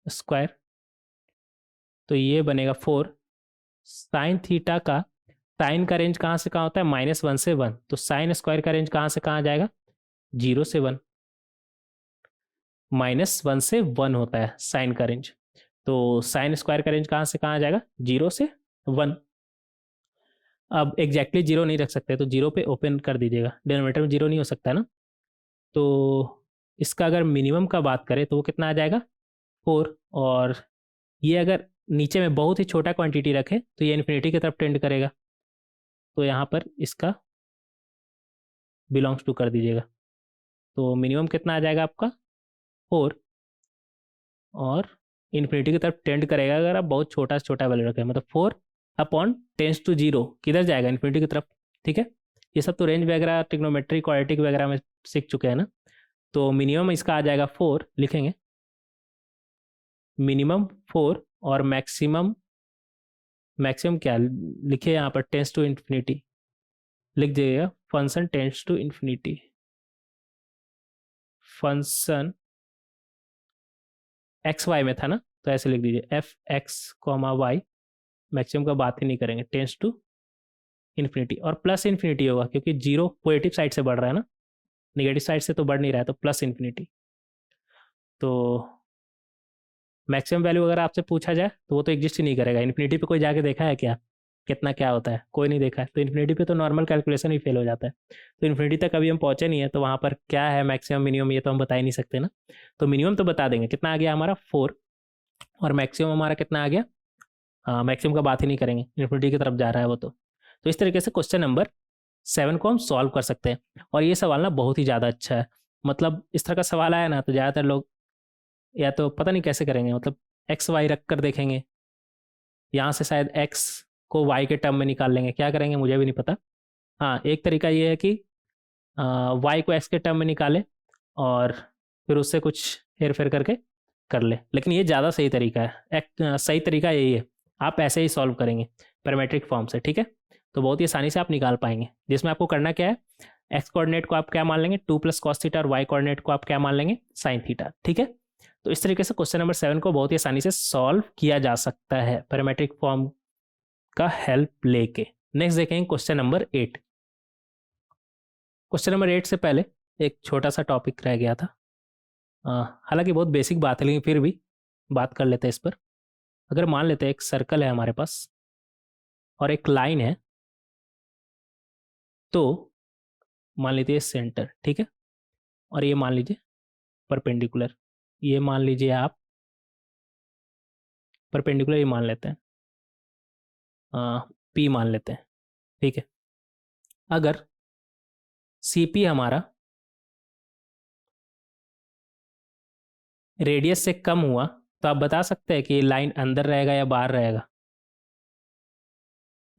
स्क्वायर। तो ये बनेगा 4 sin थीटा का, साइन का रेंज कहाँ से कहाँ होता है -1 से 1, तो साइन स्क्वायर का रेंज कहाँ से कहाँ जाएगा 0 से 1, -1 से 1 होता है साइन का रेंज। तो साइन स्क्वायर का रेंज कहाँ से कहाँ आ जाएगा, 0 से 1। अब एग्जैक्टली 0 नहीं रख सकते, तो 0 पे ओपन कर दीजिएगा, डिनोमिनेटर में 0 नहीं हो सकता है ना। तो इसका अगर मिनिमम का बात करें तो वो कितना आ जाएगा, 4। और ये अगर नीचे में बहुत ही छोटा क्वांटिटी रखे तो ये इन्फिनिटी की तरफ टेंड करेगा, तो यहाँ पर इसका बिलोंग्स टू कर दीजिएगा। तो मिनिमम कितना आ जाएगा आपका, 4, और इन्फिनिटी की तरफ टेंड करेगा अगर आप बहुत छोटा से छोटा वैल्यू रखें, मतलब 4 अपॉन टेंस टू 0 किधर जाएगा, इन्फिनिटी की तरफ। ठीक है, ये सब तो रेंज वगैरह ट्रिग्नोमेट्री क्वाड्रेटिक वगैरह में सीख चुके हैं ना। तो मिनिमम इसका आ जाएगा 4, लिखेंगे मिनिमम 4, और मैक्सिमम क्या लिखे यहाँ पर, टेंस टू इन्फिनिटी लिख दीजिएगा, function tends to infinity, function x y में था ना, तो ऐसे लिख दीजिए f x comma y, maximum का बात ही नहीं करेंगे, टेंस टू इन्फिनिटी। और प्लस इन्फिनिटी होगा क्योंकि 0 पॉजिटिव साइड से बढ़ रहा है ना, निगेटिव साइड से तो बढ़ नहीं रहा है, तो प्लस इन्फिनिटी। तो मैक्सिमम वैल्यू अगर आपसे पूछा जाए तो वो तो एग्जिस्ट ही नहीं करेगा। इन्फिनिटी पे कोई जाके देखा है क्या, कितना क्या होता है, कोई नहीं देखा है। तो इन्फिनिटी पे तो नॉर्मल कैलकुलेशन ही फेल हो जाता है। तो इन्फिनिटी तक अभी हम पहुंचे नहीं है, तो वहाँ पर क्या है मैक्सिमम मिनिमम ये तो हम बता ही नहीं सकते ना। तो मिनिमम तो बता देंगे, कितना आ गया हमारा 4, और मैक्सिमम हमारा कितना आ गया, मैक्सिमम का बात ही नहीं करेंगे, इन्फिनिटी की तरफ जा रहा है वो तो इस तरीके से क्वेश्चन नंबर 7 को हम सॉल्व कर सकते हैं। और ये सवाल ना बहुत ही ज़्यादा अच्छा है, मतलब इस तरह का सवाल आया ना तो ज़्यादातर लोग या तो पता नहीं कैसे करेंगे, मतलब एक्स वाई रख कर देखेंगे, यहाँ से शायद एक्स को वाई के टर्म में निकाल लेंगे, क्या करेंगे मुझे भी नहीं पता। हाँ, एक तरीका ये है कि वाई को एक्स के टर्म में निकाले और फिर उससे कुछ हेर फेर करके कर ले, लेकिन ये ज़्यादा सही तरीका है। सही तरीका यही है, आप ऐसे ही सॉल्व करेंगे पैरामेट्रिक फॉर्म से, ठीक है। तो बहुत ही आसानी से आप निकाल पाएंगे, जिसमें आपको करना क्या है, एक्स कोऑर्डिनेट को आप क्या मान लेंगे 2 + cos थीटा, और वाई कोऑर्डिनेट को आप क्या मान लेंगे sin थीटा, ठीक है। तो इस तरीके से क्वेश्चन नंबर 7 को बहुत ही आसानी से सॉल्व किया जा सकता है पैरामेट्रिक फॉर्म का हेल्प लेके। नेक्स्ट देखेंगे क्वेश्चन नंबर 8। क्वेश्चन नंबर 8 से पहले एक छोटा सा टॉपिक रह गया था, हालांकि बहुत बेसिक बात है लेकिन फिर भी बात कर लेते हैं इस पर। अगर मान लेते हैं एक सर्कल है हमारे पास और एक लाइन है, तो मान लीजिए सेंटर, ठीक है, और ये मान लीजिए परपेंडिकुलर, ये मान लीजिए आप परपेंडिकुलर ही मान लेते हैं, पी मान लेते हैं, ठीक है। अगर सी पी हमारा रेडियस से कम हुआ तो आप बता सकते हैं कि लाइन अंदर रहेगा या बाहर रहेगा।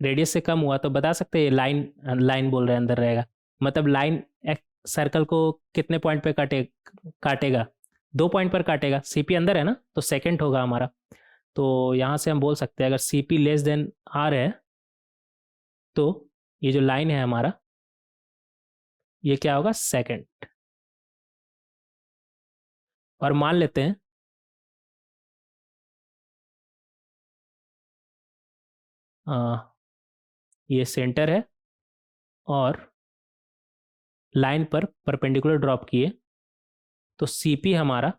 रेडियस से कम हुआ तो बता सकते हैं लाइन लाइन बोल रहे हैं अंदर रहेगा, मतलब लाइन एक सर्कल को कितने पॉइंट पे काटेगा, 2 पॉइंट पर काटेगा। सीपी अंदर है ना, तो सेकंड होगा हमारा। तो यहाँ से हम बोल सकते हैं अगर सीपी लेस देन आर है तो ये जो लाइन है हमारा ये क्या होगा, सेकंड। और मान लेते हैं ये सेंटर है और लाइन पर परपेंडिकुलर ड्रॉप किए तो सीपी हमारा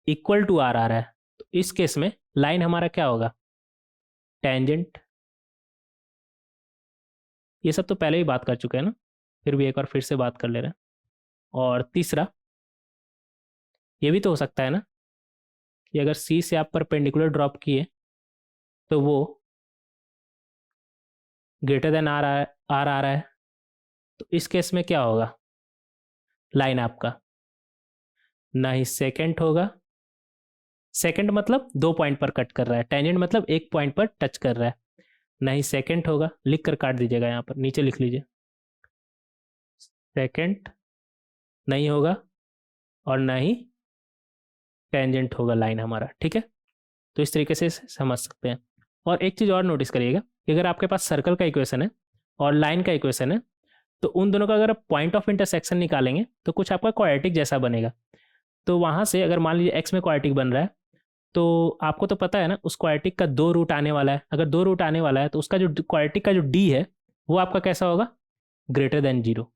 इक्वल टू आर आ रहा है, तो इस केस में लाइन हमारा क्या होगा, टेंजेंट। ये सब तो पहले ही बात कर चुके हैं ना, फिर भी एक बार फिर से बात कर ले रहे हैं। और तीसरा ये भी तो हो सकता है ना कि अगर सी से आप परपेंडिकुलर ड्रॉप किए तो वो ग्रेटर देन आर आ रहा है, तो इस केस में क्या होगा, लाइन आपका ना ही सेकेंड होगा, सेकेंड मतलब 2 पॉइंट पर कट कर रहा है, टेंजेंट मतलब 1 पॉइंट पर टच कर रहा है, ना ही सेकेंड होगा, लिख कर काट दीजिएगा, यहाँ पर नीचे लिख लीजिए, सेकेंड नहीं होगा और ना ही टेंजेंट होगा लाइन हमारा, ठीक है। तो इस तरीके से समझ सकते हैं। और एक चीज़ और नोटिस करिएगा कि अगर आपके पास सर्कल का इक्वेशन है और लाइन का इक्वेशन है तो उन दोनों का अगर आप पॉइंट ऑफ इंटरसेक्शन निकालेंगे तो कुछ आपका क्वाड्रेटिक जैसा बनेगा। तो वहाँ से अगर मान लीजिए एक्स में क्वाड्रेटिक बन रहा है तो आपको तो पता है ना उस क्वाड्रेटिक का 2 रूट आने वाला है, अगर 2 रूट आने वाला है तो उसका जो क्वाड्रेटिक का जो डी है वो आपका कैसा होगा, ग्रेटर देन 0।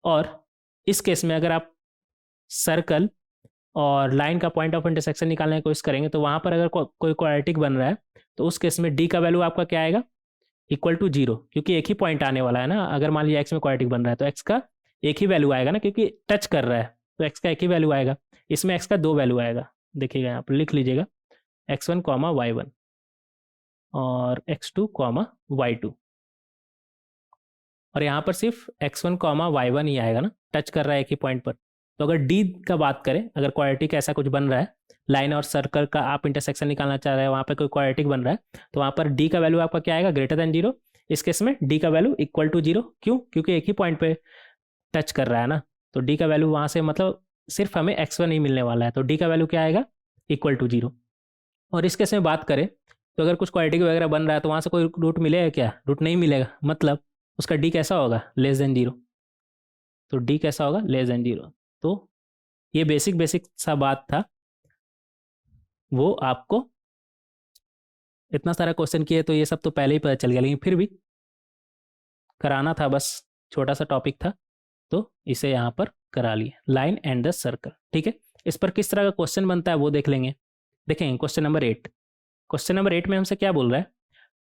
और इस केस में अगर आप सर्कल और लाइन का पॉइंट ऑफ इंटरसेक्शन निकालने की कोशिश करेंगे तो वहाँ पर अगर कोई क्वाड्रेटिक बन रहा है तो उस केस में डी का वैल्यू आपका क्या आएगा, इक्वल टू जीरो, क्योंकि एक ही पॉइंट आने वाला है ना। अगर मान लिया एक्स में क्वाड्रेटिक बन रहा है तो एक्स का एक ही वैल्यू आएगा ना, क्योंकि टच कर रहा है तो एक्स का एक ही वैल्यू आएगा। इसमें एक्स का दो वैल्यू आएगा, देखिएगा यहाँ पर लिख लीजिएगा, x one comma y one और x two comma y two. और यहाँ पर सिर्फ x one comma y one ही आएगा ना, टच कर रहा है एक ही पॉइंट पर। तो अगर डी का बात करें, अगर क्वाड्रेटिक ऐसा कुछ बन रहा है, लाइन और सर्कल का आप इंटरसेक्शन निकालना चाह रहे हैं, वहाँ पर कोई क्वाड्रेटिक बन रहा है तो वहाँ पर डी का वैल्यू आपका क्या आएगा, ग्रेटर देन जीरो। इस केस में डी का वैल्यू इक्वल टू जीरो, क्यों, क्योंकि एक ही पॉइंट पे टच कर रहा है ना। तो डी का वैल्यू वहाँ से मतलब सिर्फ हमें एक्स वन ही मिलने वाला है, तो डी का वैल्यू क्या आएगा, इक्वल टू जीरो। और इस केस में बात करें तो अगर कुछ क्वाड्रेटिक वगैरह बन रहा है तो वहाँ से कोई रूट मिलेगा क्या, रूट नहीं मिलेगा, मतलब उसका डी कैसा होगा, लेस देन जीरो। तो डी कैसा होगा, लेस देन जीरो। तो ये बेसिक बेसिक सा बात था, वो आपको इतना सारा क्वेश्चन किए तो ये सब तो पहले ही पता चल गया, लेकिन फिर भी कराना था, बस छोटा सा टॉपिक था तो इसे यहाँ पर करा लिए, लाइन एंड द सर्कल। ठीक है, इस पर किस तरह का क्वेश्चन बनता है वो देख लेंगे। देखेंगे क्वेश्चन नंबर 8। क्वेश्चन नंबर 8 में हमसे क्या बोल रहा है,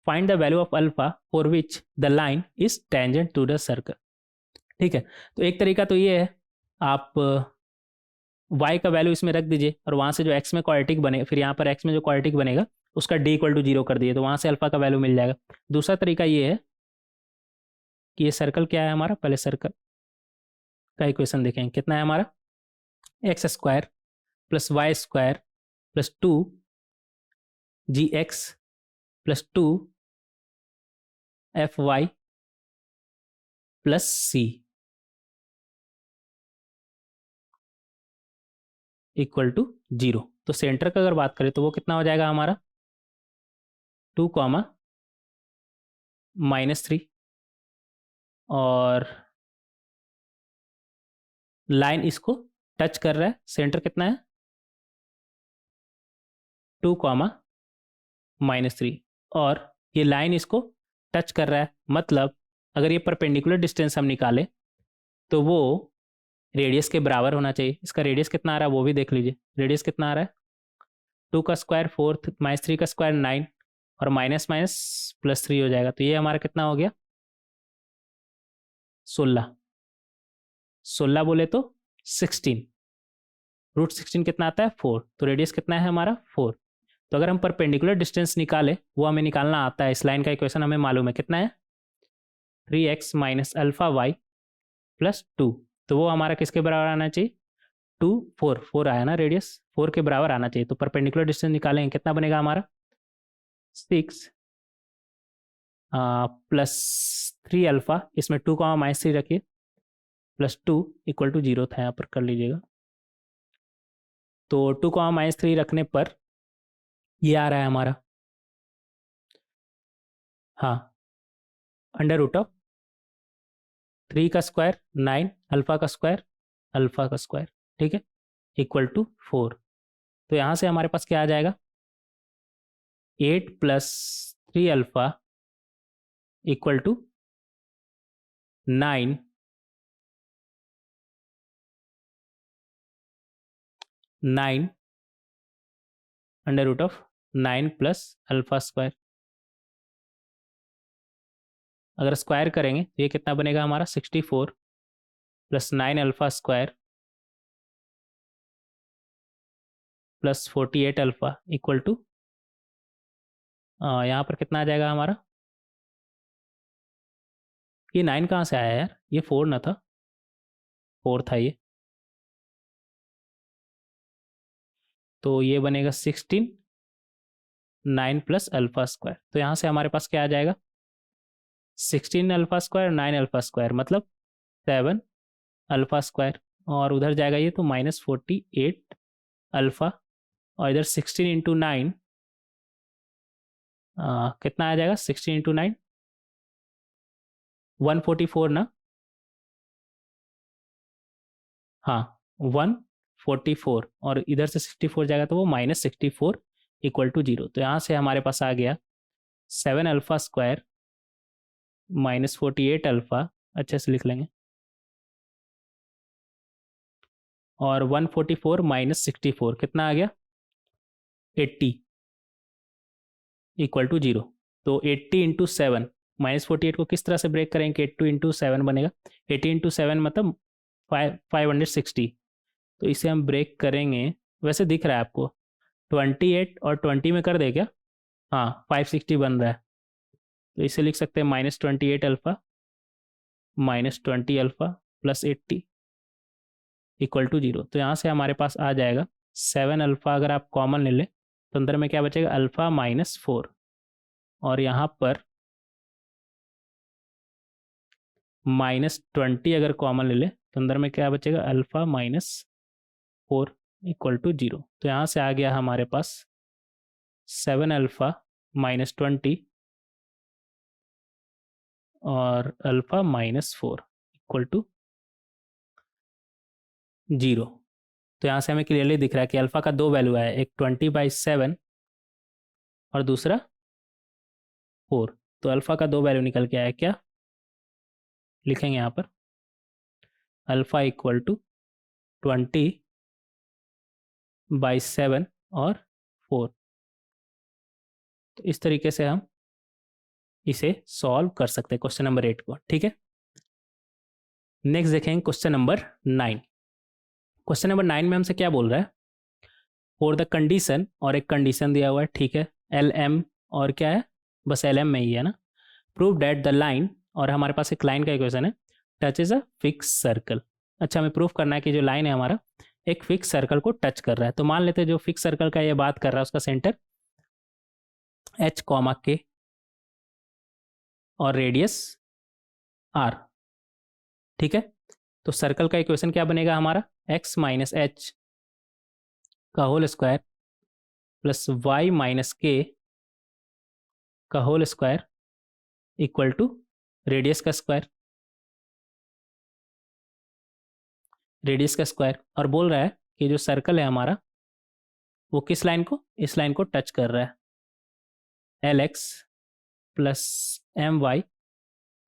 find the value of alpha for which the line is tangent to the circle. ठीक है, तो एक तरीका तो ये है, आप y का वैल्यू इसमें रख दीजिए और वहाँ से जो x में क्वाड्रेटिक बने, फिर यहाँ पर x में जो क्वाड्रेटिक बनेगा उसका d इक्वल टू जीरो कर दिए, तो वहाँ से अल्फा का वैल्यू मिल जाएगा। दूसरा तरीका ये है कि ये सर्कल क्या है हमारा, पहले सर्कल का इक्वेशन देखेंगे, कितना है हमारा, x square plus y square plus two g x plus two f y plus c equal to zero. तो सेंटर का अगर बात करें तो वो कितना हो जाएगा हमारा, 2 कॉमा -3, और लाइन इसको टच कर रहा है, सेंटर कितना है, 2 कॉमा -3, और ये लाइन इसको टच कर रहा है, मतलब अगर ये परपेंडिकुलर डिस्टेंस हम निकालें तो वो रेडियस के बराबर होना चाहिए। इसका रेडियस कितना आ रहा है वो भी देख लीजिए, रेडियस कितना आ रहा है, 2 का स्क्वायर 4, -3 का स्क्वायर 9, और माइनस माइनस प्लस 3 हो जाएगा, तो ये हमारा कितना हो गया, 16। 16 बोले तो 16, रूट 16 कितना आता है, 4, तो रेडियस कितना है हमारा, 4। तो अगर हम परपेंडिकुलर डिस्टेंस निकाले, वो हमें निकालना आता है, इस लाइन का इक्वेशन हमें मालूम है कितना है, 3x minus alpha Y plus 2, तो वो हमारा किसके बराबर आना चाहिए, 2 4 4 आया ना, रेडियस 4 के बराबर आना चाहिए। तो परपेंडिकुलर डिस्टेंस निकालेंगे, कितना बनेगा हमारा, 6 प्लस 3 अल्फा, इसमें 2 का -3 रखिए, प्लस 2 इक्वल टू जीरो था, यहाँ पर कर लीजिएगा। तो 2 का -3 रखने पर ये आ रहा है हमारा, हाँ, अंडर रूट ऑफ 3 का स्क्वायर 9, अल्फा का स्क्वायर, ठीक है, इक्वल टू 4। तो यहाँ से हमारे पास क्या आ जाएगा, 8 plus 3 alpha equal to 9 under root of 9 plus alpha square. अगर स्क्वायर करेंगे तो ये कितना बनेगा हमारा, 64 plus 9 alpha square plus 48 alpha equal to, यहाँ पर कितना आ जाएगा हमारा, ये 9 कहाँ से आया यार, ये 4 ना था, 4 था ये, तो ये बनेगा 16 9 प्लस अल्फा स्क्वायर। तो यहाँ से हमारे पास क्या आ जाएगा, 16 अल्फा स्क्वायर 9 अल्फा स्क्वायर मतलब 7 अल्फा स्क्वायर, और उधर जाएगा ये तो -48 अल्फा, और इधर 16 इंटू 9 कितना आ जाएगा, 16 इंटू 9 144 ना, हाँ 144, और इधर से 64 जाएगा तो वो -64 इक्वल टू जीरो। तो यहाँ से हमारे पास आ गया 7 अल्फा स्क्वायर -48 अल्फा, अच्छे से लिख लेंगे, और 144 माइनस 64 कितना आ गया 80 इक्वल टू 0। तो 80 इंटू 7 -48 को किस तरह से ब्रेक करेंगे 82 इंटू 7 बनेगा 80 इंटू 7 मतलब 560। तो इसे हम ब्रेक करेंगे वैसे दिख रहा है आपको 28 और 20 में कर दे क्या हाँ 560 बन रहा है। तो इसे लिख सकते हैं -28 alpha -20 alpha plus 80 equal to 0। तो यहाँ से हमारे पास आ जाएगा 7 अल्फा अगर आप कॉमन ले लें तो अंदर में क्या बचेगा अल्फा -4 और यहाँ पर -20 अगर कॉमन ले ले तो अंदर में क्या बचेगा अल्फा -4 इक्वल टू 0। तो यहाँ से आ गया हमारे पास 7 अल्फा -20 और अल्फा -4 इक्वल टू 0। तो यहाँ से हमें क्लियरली दिख रहा है कि अल्फा का दो वैल्यू है एक 20/7 और दूसरा 4। तो अल्फा का दो वैल्यू निकल के आया क्या लिखेंगे यहाँ पर अल्फा इक्वल टू 20/7 और 4। तो इस तरीके से हम इसे सॉल्व कर सकते हैं क्वेश्चन नंबर 8 को। ठीक है नेक्स्ट देखेंगे क्वेश्चन नंबर 9। क्वेश्चन नंबर 9 में हमसे क्या बोल रहा है फॉर द कंडीशन और एक कंडीशन दिया हुआ है ठीक है एल एम और क्या है बस एल एम में ही है ना प्रूव डेट द लाइन और हमारे पास एक लाइन का इक्वेशन है touch is a fix circle. अच्छा हमें प्रूफ करना है कि जो लाइन है हमारा एक फिक्स सर्कल को टच कर रहा है। तो मान लेते हैं जो फिक्स सर्कल का ये बात कर रहा है उसका सेंटर एच कॉमा के और रेडियस आर ठीक है। तो सर्कल का इक्वेशन क्या बनेगा हमारा एक्स माइनस एच का whole square plus y minus k का whole square equal to radius का स्क्वायर और बोल रहा है कि जो सर्कल है हमारा वो किस लाइन को इस लाइन को टच कर रहा है l x plus m y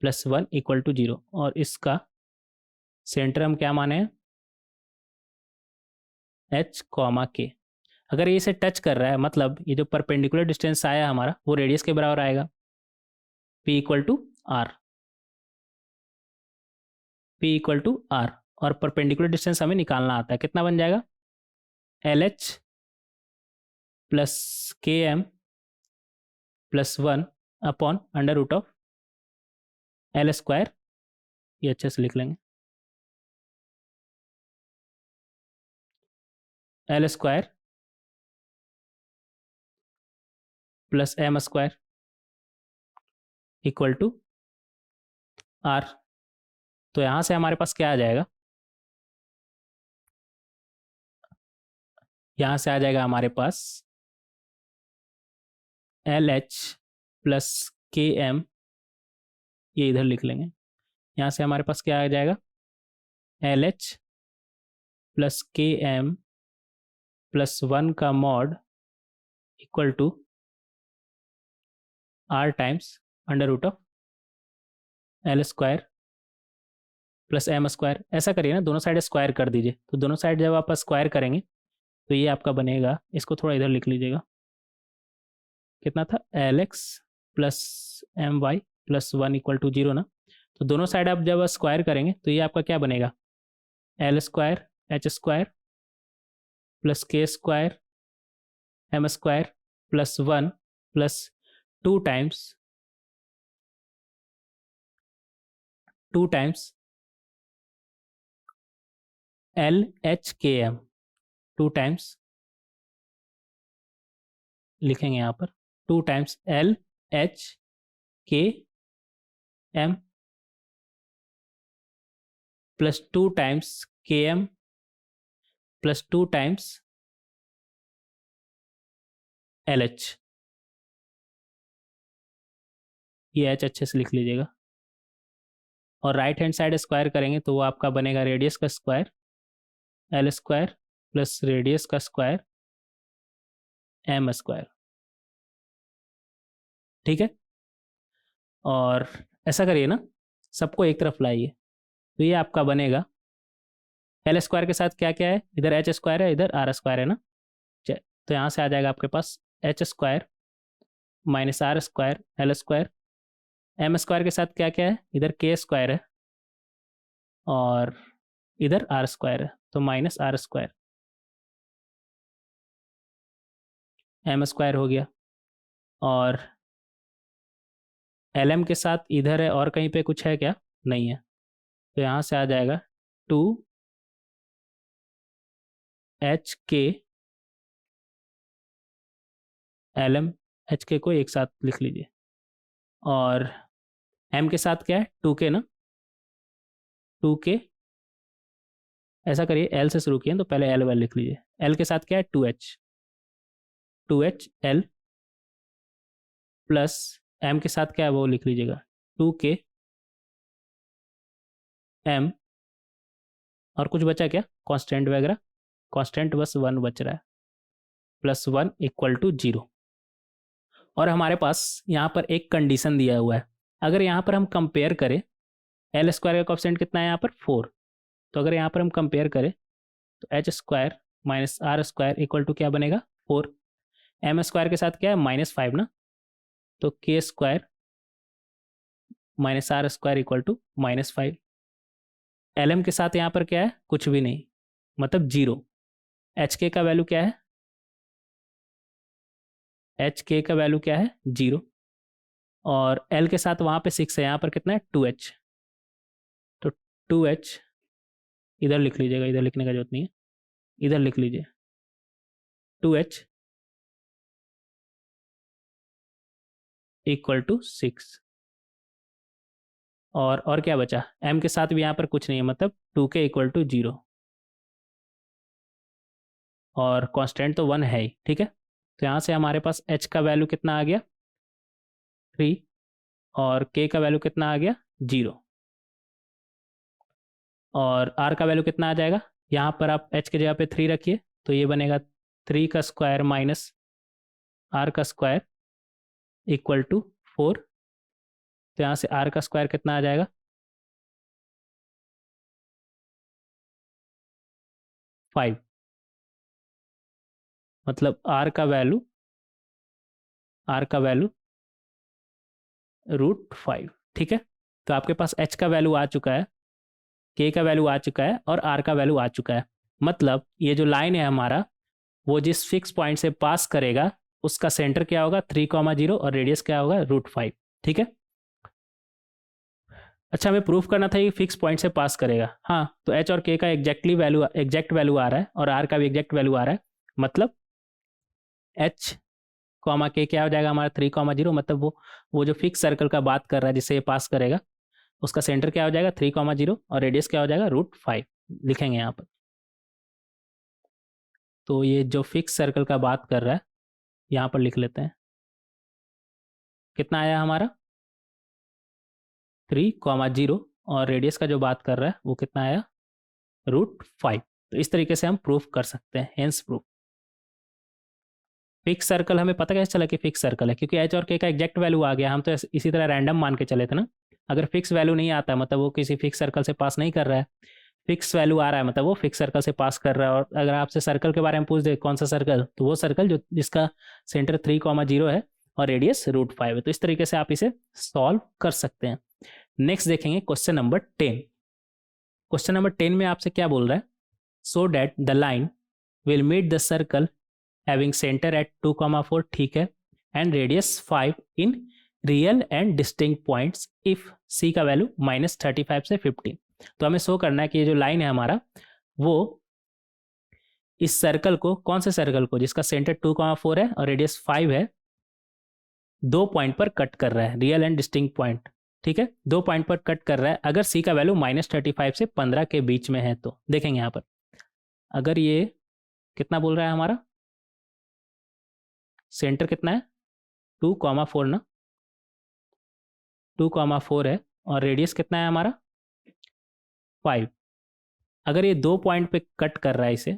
plus 1 equal to 0 और इसका सेंटर हम क्या माने हैं एच कॉमा के। अगर ये इसे टच कर रहा है मतलब ये जो परपेंडिकुलर डिस्टेंस आया हमारा वो रेडियस के बराबर आएगा P इक्वल टू आर और परपेंडिकुलर डिस्टेंस हमें निकालना आता है कितना बन जाएगा l h plus k m plus 1 upon under root of l square ये अच्छे से लिख लेंगे l square plus m square equal to r. तो यहां से हमारे पास क्या आ जाएगा यहां से आ जाएगा हमारे पास L h plus k M ये इधर लिख लेंगे यहाँ से हमारे पास क्या आ जाएगा l h plus k m plus 1 का mod equal to r times under root of l square plus m square. ऐसा करिए ना दोनों साइड स्क्वायर कर दीजिए तो दोनों साइड जब आप स्क्वायर करेंगे तो ये आपका बनेगा इसको थोड़ा इधर लिख लीजिएगा कितना था l x plus m y plus 1 equal to 0 ना। तो दोनों साइड आप जब स्क्वायर करेंगे तो ये आपका क्या बनेगा l square h square plus k square m square plus 1 plus 2 times l h k m 2 times लिखेंगे यहाँ पर 2 times l h k m plus 2 times k m plus 2 times l h ये एच अच्छे से लिख लीजिएगा और right hand side square करेंगे तो वो आपका बनेगा रेडियस का square l square plus radius का स्क्वायर एम स्क्वायर ठीक है। और ऐसा करिए ना सबको एक तरफ लाइए तो ये आपका बनेगा एल स्क्वायर के साथ क्या क्या है, इधर एच स्क्वायर है, इधर आर स्क्वायर है ना। तो यहाँ से आ जाएगा आपके पास h square minus r square l square. M square के साथ क्या क्या है, इधर के स्क्वायर है और इधर आर स्क्वायर है, तो minus r square m square हो गया। और एल एम के साथ इधर है और कहीं पे कुछ है क्या, नहीं है, तो यहाँ से आ जाएगा 2 HK एल एम, एच के को एक साथ लिख लीजिए। और एम के साथ क्या है 2K ना, 2K, ऐसा करिए एल से शुरू किए तो पहले एल वाल लिख लीजिए। एल के साथ क्या है 2H एल प्लस एम के साथ क्या है वो लिख लीजिएगा 2K एम, और कुछ बचा क्या कांस्टेंट वगैरह, कांस्टेंट बस 1 बच रहा है, प्लस 1 इक्वल टू 0। और हमारे पास यहाँ पर एक कंडीशन दिया हुआ है, अगर यहाँ पर हम कंपेयर करें एल स्क्वायर का कॉफिशिएंट कितना है यहाँ पर 4, तो अगर यहाँ पर हम कंपेयर करें तो h square minus r square equal to क्या बनेगा 4। एम स्क्वायर के साथ क्या है -5 ना, तो k square minus r square equal to -5। L m के साथ यहाँ पर क्या है कुछ भी नहीं, मतलब 0। एच के का वैल्यू क्या है, एच के का वैल्यू क्या है 0। और एल के साथ वहाँ पे 6 है, यहाँ पर कितना है 2H, तो 2H इधर लिख लीजिएगा, इधर लिखने का जरूरत नहीं है, इधर लिख लीजिए 2H इक्वल टू 6। और क्या बचा, m के साथ भी यहाँ पर कुछ नहीं है, मतलब 2K इक्वल टू 0, और कांस्टेंट तो 1 है ही, ठीक है। तो यहाँ से हमारे पास h का वैल्यू कितना आ गया 3, और k का वैल्यू कितना आ गया 0, और r का वैल्यू कितना आ जाएगा, यहाँ पर आप h की जगह पे 3 रखिए, तो ये बनेगा 3 का स्क्वायर माइनस r का स्क्वायर इक्वल टू 4। तो यहाँ से r का स्क्वायर कितना आ जाएगा 5, मतलब r का वैल्यू √5, ठीक है। तो आपके पास h का वैल्यू आ चुका है, k का वैल्यू आ चुका है और r का वैल्यू आ चुका है। मतलब ये जो लाइन है हमारा, वो जिस फिक्स पॉइंट से पास करेगा उसका सेंटर क्या होगा 3,0 और रेडियस क्या होगा √5, ठीक है। अच्छा, हमें प्रूफ करना था कि फिक्स पॉइंट से पास करेगा, हाँ, तो एच और के का एग्जैक्ट वैल्यू आ रहा है और आर का भी एग्जैक्ट वैल्यू आ रहा है, मतलब एच कॉमा के क्या हो जाएगा हमारा 3,0, मतलब वो जो फिक्स सर्कल का बात कर रहा है जिससे ये पास करेगा उसका सेंटर क्या हो जाएगा 3,0 और रेडियस क्या हो जाएगा √5 लिखेंगे यहाँ पर। तो ये जो फिक्स सर्कल का बात कर रहा है यहाँ पर लिख लेते हैं, कितना आया हमारा 3,0, और रेडियस का जो बात कर रहा है वो कितना आया √5। तो इस तरीके से हम प्रूफ कर सकते हैं, हेंस प्रूफ। फिक्स सर्कल हमें पता कैसे चला कि फिक्स सर्कल है, क्योंकि एच और के का एग्जैक्ट वैल्यू आ गया, हम तो इसी तरह रैंडम मान के चले थे ना। अगर फिक्स वैल्यू नहीं आता मतलब वो किसी फिक्स सर्कल से पास नहीं कर रहा है, फिक्स वैल्यू आ रहा है मतलब वो फिक्स सर्कल से पास कर रहा है। और अगर आपसे सर्कल के बारे में पूछ दे कौन सा सर्कल, तो वो सर्कल जो जिसका सेंटर 3,0 है और रेडियस √5 है। तो इस तरीके से आप इसे सॉल्व कर सकते हैं। नेक्स्ट देखेंगे क्वेश्चन नंबर 10। क्वेश्चन नंबर 10 में आपसे क्या बोल रहा है, so that the line will meet the circle having centre at 2,4, ठीक है, and radius 5 in real and distinct points if c का वैल्यू -35 से 15। तो हमें शो करना है कि ये जो लाइन है हमारा वो इस सर्कल को, कौन से सर्कल को, जिसका सेंटर 2,4 है और रेडियस 5 है, 2 पॉइंट पर कट कर रहा है, रियल एंड डिस्टिंक्ट पॉइंट, ठीक है, 2 पॉइंट पर कट कर रहा है। अगर सी का वैल्यू -35 से 15 के बीच में है तो देखेंगे यहाँ पर, अगर ये कितना बोल रहा है हमारा, सेंटर कितना है 2,4 ना, 2,4 है और रेडियस कितना है हमारा 5। अगर ये 2 पॉइंट पे कट कर रहा है इसे,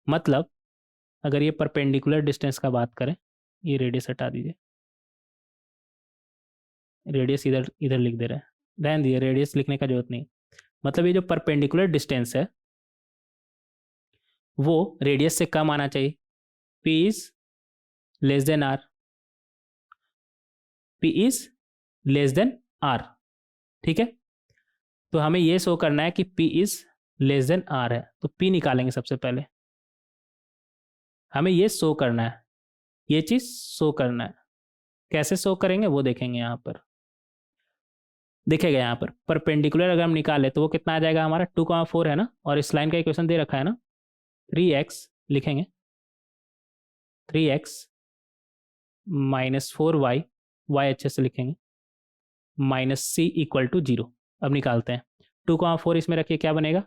मतलब अगर ये परपेंडिकुलर डिस्टेंस का बात करें, ये रेडियस हटा दीजिए, रेडियस इधर इधर लिख दे रहे हैं, ध्यान दिए रेडियस लिखने का जरूरत नहीं। मतलब ये जो परपेंडिकुलर डिस्टेंस है वो रेडियस से कम आना चाहिए। P is less than R, P is less than R, ठीक है। तो हमें ये शो करना है कि P is less than R है, तो P निकालेंगे सबसे पहले। हमें ये शो करना है, ये चीज शो करना है। कैसे शो करेंगे वो देखेंगे यहाँ पर। देखेगा यहाँ पर परपेंडिकुलर अगर हम निकाले तो वो कितना आ जाएगा हमारा 2,4 है ना, और इस लाइन का इक्वेशन दे रखा है ना 3x लिखेंगे, 3x माइनस 4y, y अच्छे से लिखेंगे, माइनस सी इक्वल टू 0। अब निकालते हैं 2,4 इसमें रखिए, क्या बनेगा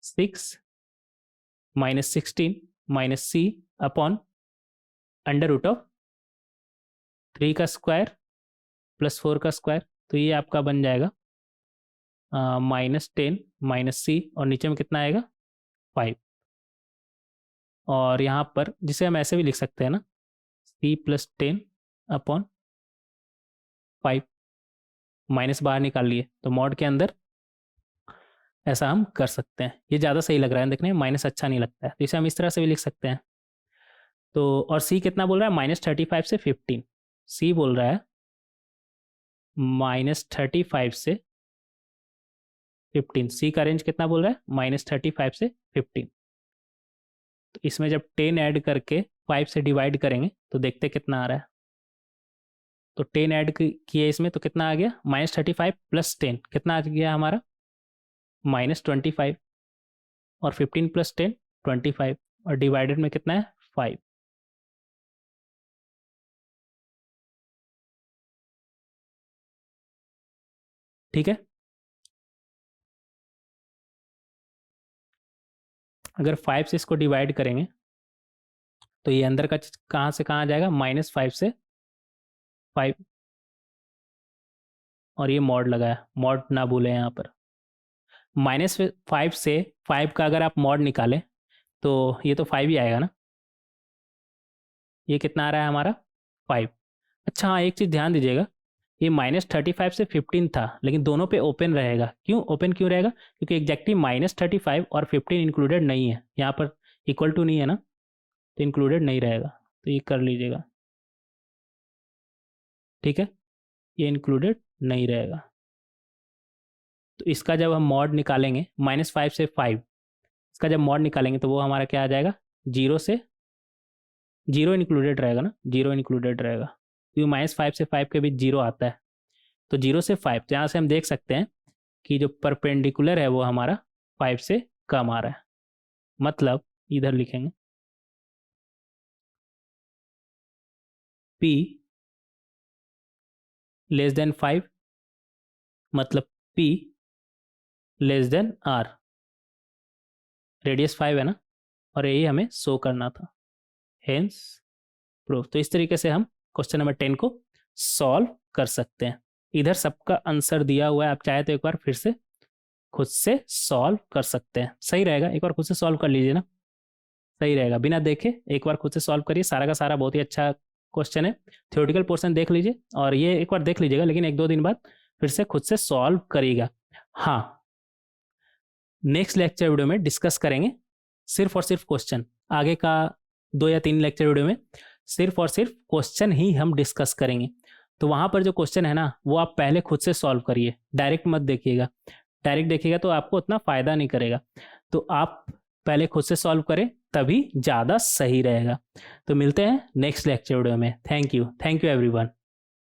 6 minus 16 minus c upon under root of 3 का स्क्वायर प्लस 4 का स्क्वायर, तो ये आपका बन जाएगा -10 माइनस सी, और नीचे में कितना आएगा 5। और यहाँ पर जिसे हम ऐसे भी लिख सकते हैं ना, सी प्लस 10 अपॉन 5, माइनस बाहर निकाल लिए तो मॉड के अंदर ऐसा हम कर सकते हैं। ये ज़्यादा सही लग रहा है देखने में, माइनस अच्छा नहीं लगता है, तो इसे हम इस तरह से भी लिख सकते हैं। तो और सी कितना बोल रहा है -35 से 15, सी बोल रहा है -35 से 15, सी का रेंज कितना बोल रहा है -35 से 15। तो इसमें जब 10 ऐड करके 5 से डिवाइड करेंगे तो देखते कितना आ रहा है। तो 10 ऐड किए इसमें तो कितना आ गया -35 प्लस 10 कितना आ गया हमारा -25, और 15 प्लस 10 25, और डिवाइडेड में कितना है 5। ठीक है, अगर 5 से इसको डिवाइड करेंगे तो ये अंदर का कहाँ से कहाँ आ जाएगा -5 से 5, और ये मॉड लगाया, मॉड ना भूलें यहाँ पर। -5 से 5 का अगर आप मॉड निकालें तो ये तो 5 ही आएगा ना, ये कितना आ रहा है हमारा 5। अच्छा हाँ, एक चीज़ ध्यान दीजिएगा, ये -35 से 15 था, लेकिन दोनों पे ओपन रहेगा। क्यों ओपन क्यों रहेगा? क्योंकि एग्जैक्टली -35 और 15 इंक्लूडेड नहीं है यहाँ पर, इक्वल टू नहीं है ना, तो इंक्लूडेड नहीं रहेगा, तो ये कर लीजिएगा। ठीक है, ये इंक्लूडेड नहीं रहेगा। तो इसका जब हम मॉड निकालेंगे -5 से 5, इसका जब मॉड निकालेंगे तो वो हमारा क्या आ जाएगा 0 से 0 इंक्लूडेड रहेगा ना, 0 इंक्लूडेड रहेगा, क्योंकि -5 से 5 के बीच 0 आता है। तो 0 से 5, तो यहाँ से हम देख सकते हैं कि जो परपेंडिकुलर है वो हमारा 5 से कम आ रहा है। मतलब इधर लिखेंगे P लेस देन 5, मतलब P less than R, radius 5 है ना, और यही हमें शो करना था, हेंस प्रूफ। तो इस तरीके से हम क्वेश्चन नंबर 10 को सॉल्व कर सकते हैं। इधर सबका आंसर दिया हुआ है, आप चाहे तो एक बार फिर से खुद से सॉल्व कर सकते हैं। सही रहेगा, एक बार खुद से सॉल्व कर लीजिए ना, सही रहेगा, बिना देखे एक बार खुद से सॉल्व करिए। सारा का सारा बहुत ही अच्छा क्वेश्चन है, थ्योरेटिकल पोर्शन देख लीजिए और ये एक बार देख लीजिएगा, लेकिन 1-2 दिन बाद फिर से खुद से सॉल्व करिएगा। हाँ, नेक्स्ट लेक्चर वीडियो में डिस्कस करेंगे सिर्फ और सिर्फ क्वेश्चन। आगे का 2 या 3 लेक्चर वीडियो में सिर्फ और सिर्फ क्वेश्चन ही हम डिस्कस करेंगे। तो वहाँ पर जो क्वेश्चन है ना, वो आप पहले खुद से सॉल्व करिए, डायरेक्ट मत देखिएगा। डायरेक्ट देखिएगा तो आपको उतना फ़ायदा नहीं करेगा, तो आप पहले खुद से सॉल्व करें, तभी ज़्यादा सही रहेगा। तो मिलते हैं नेक्स्ट लेक्चर वीडियो में। Thank you everyone.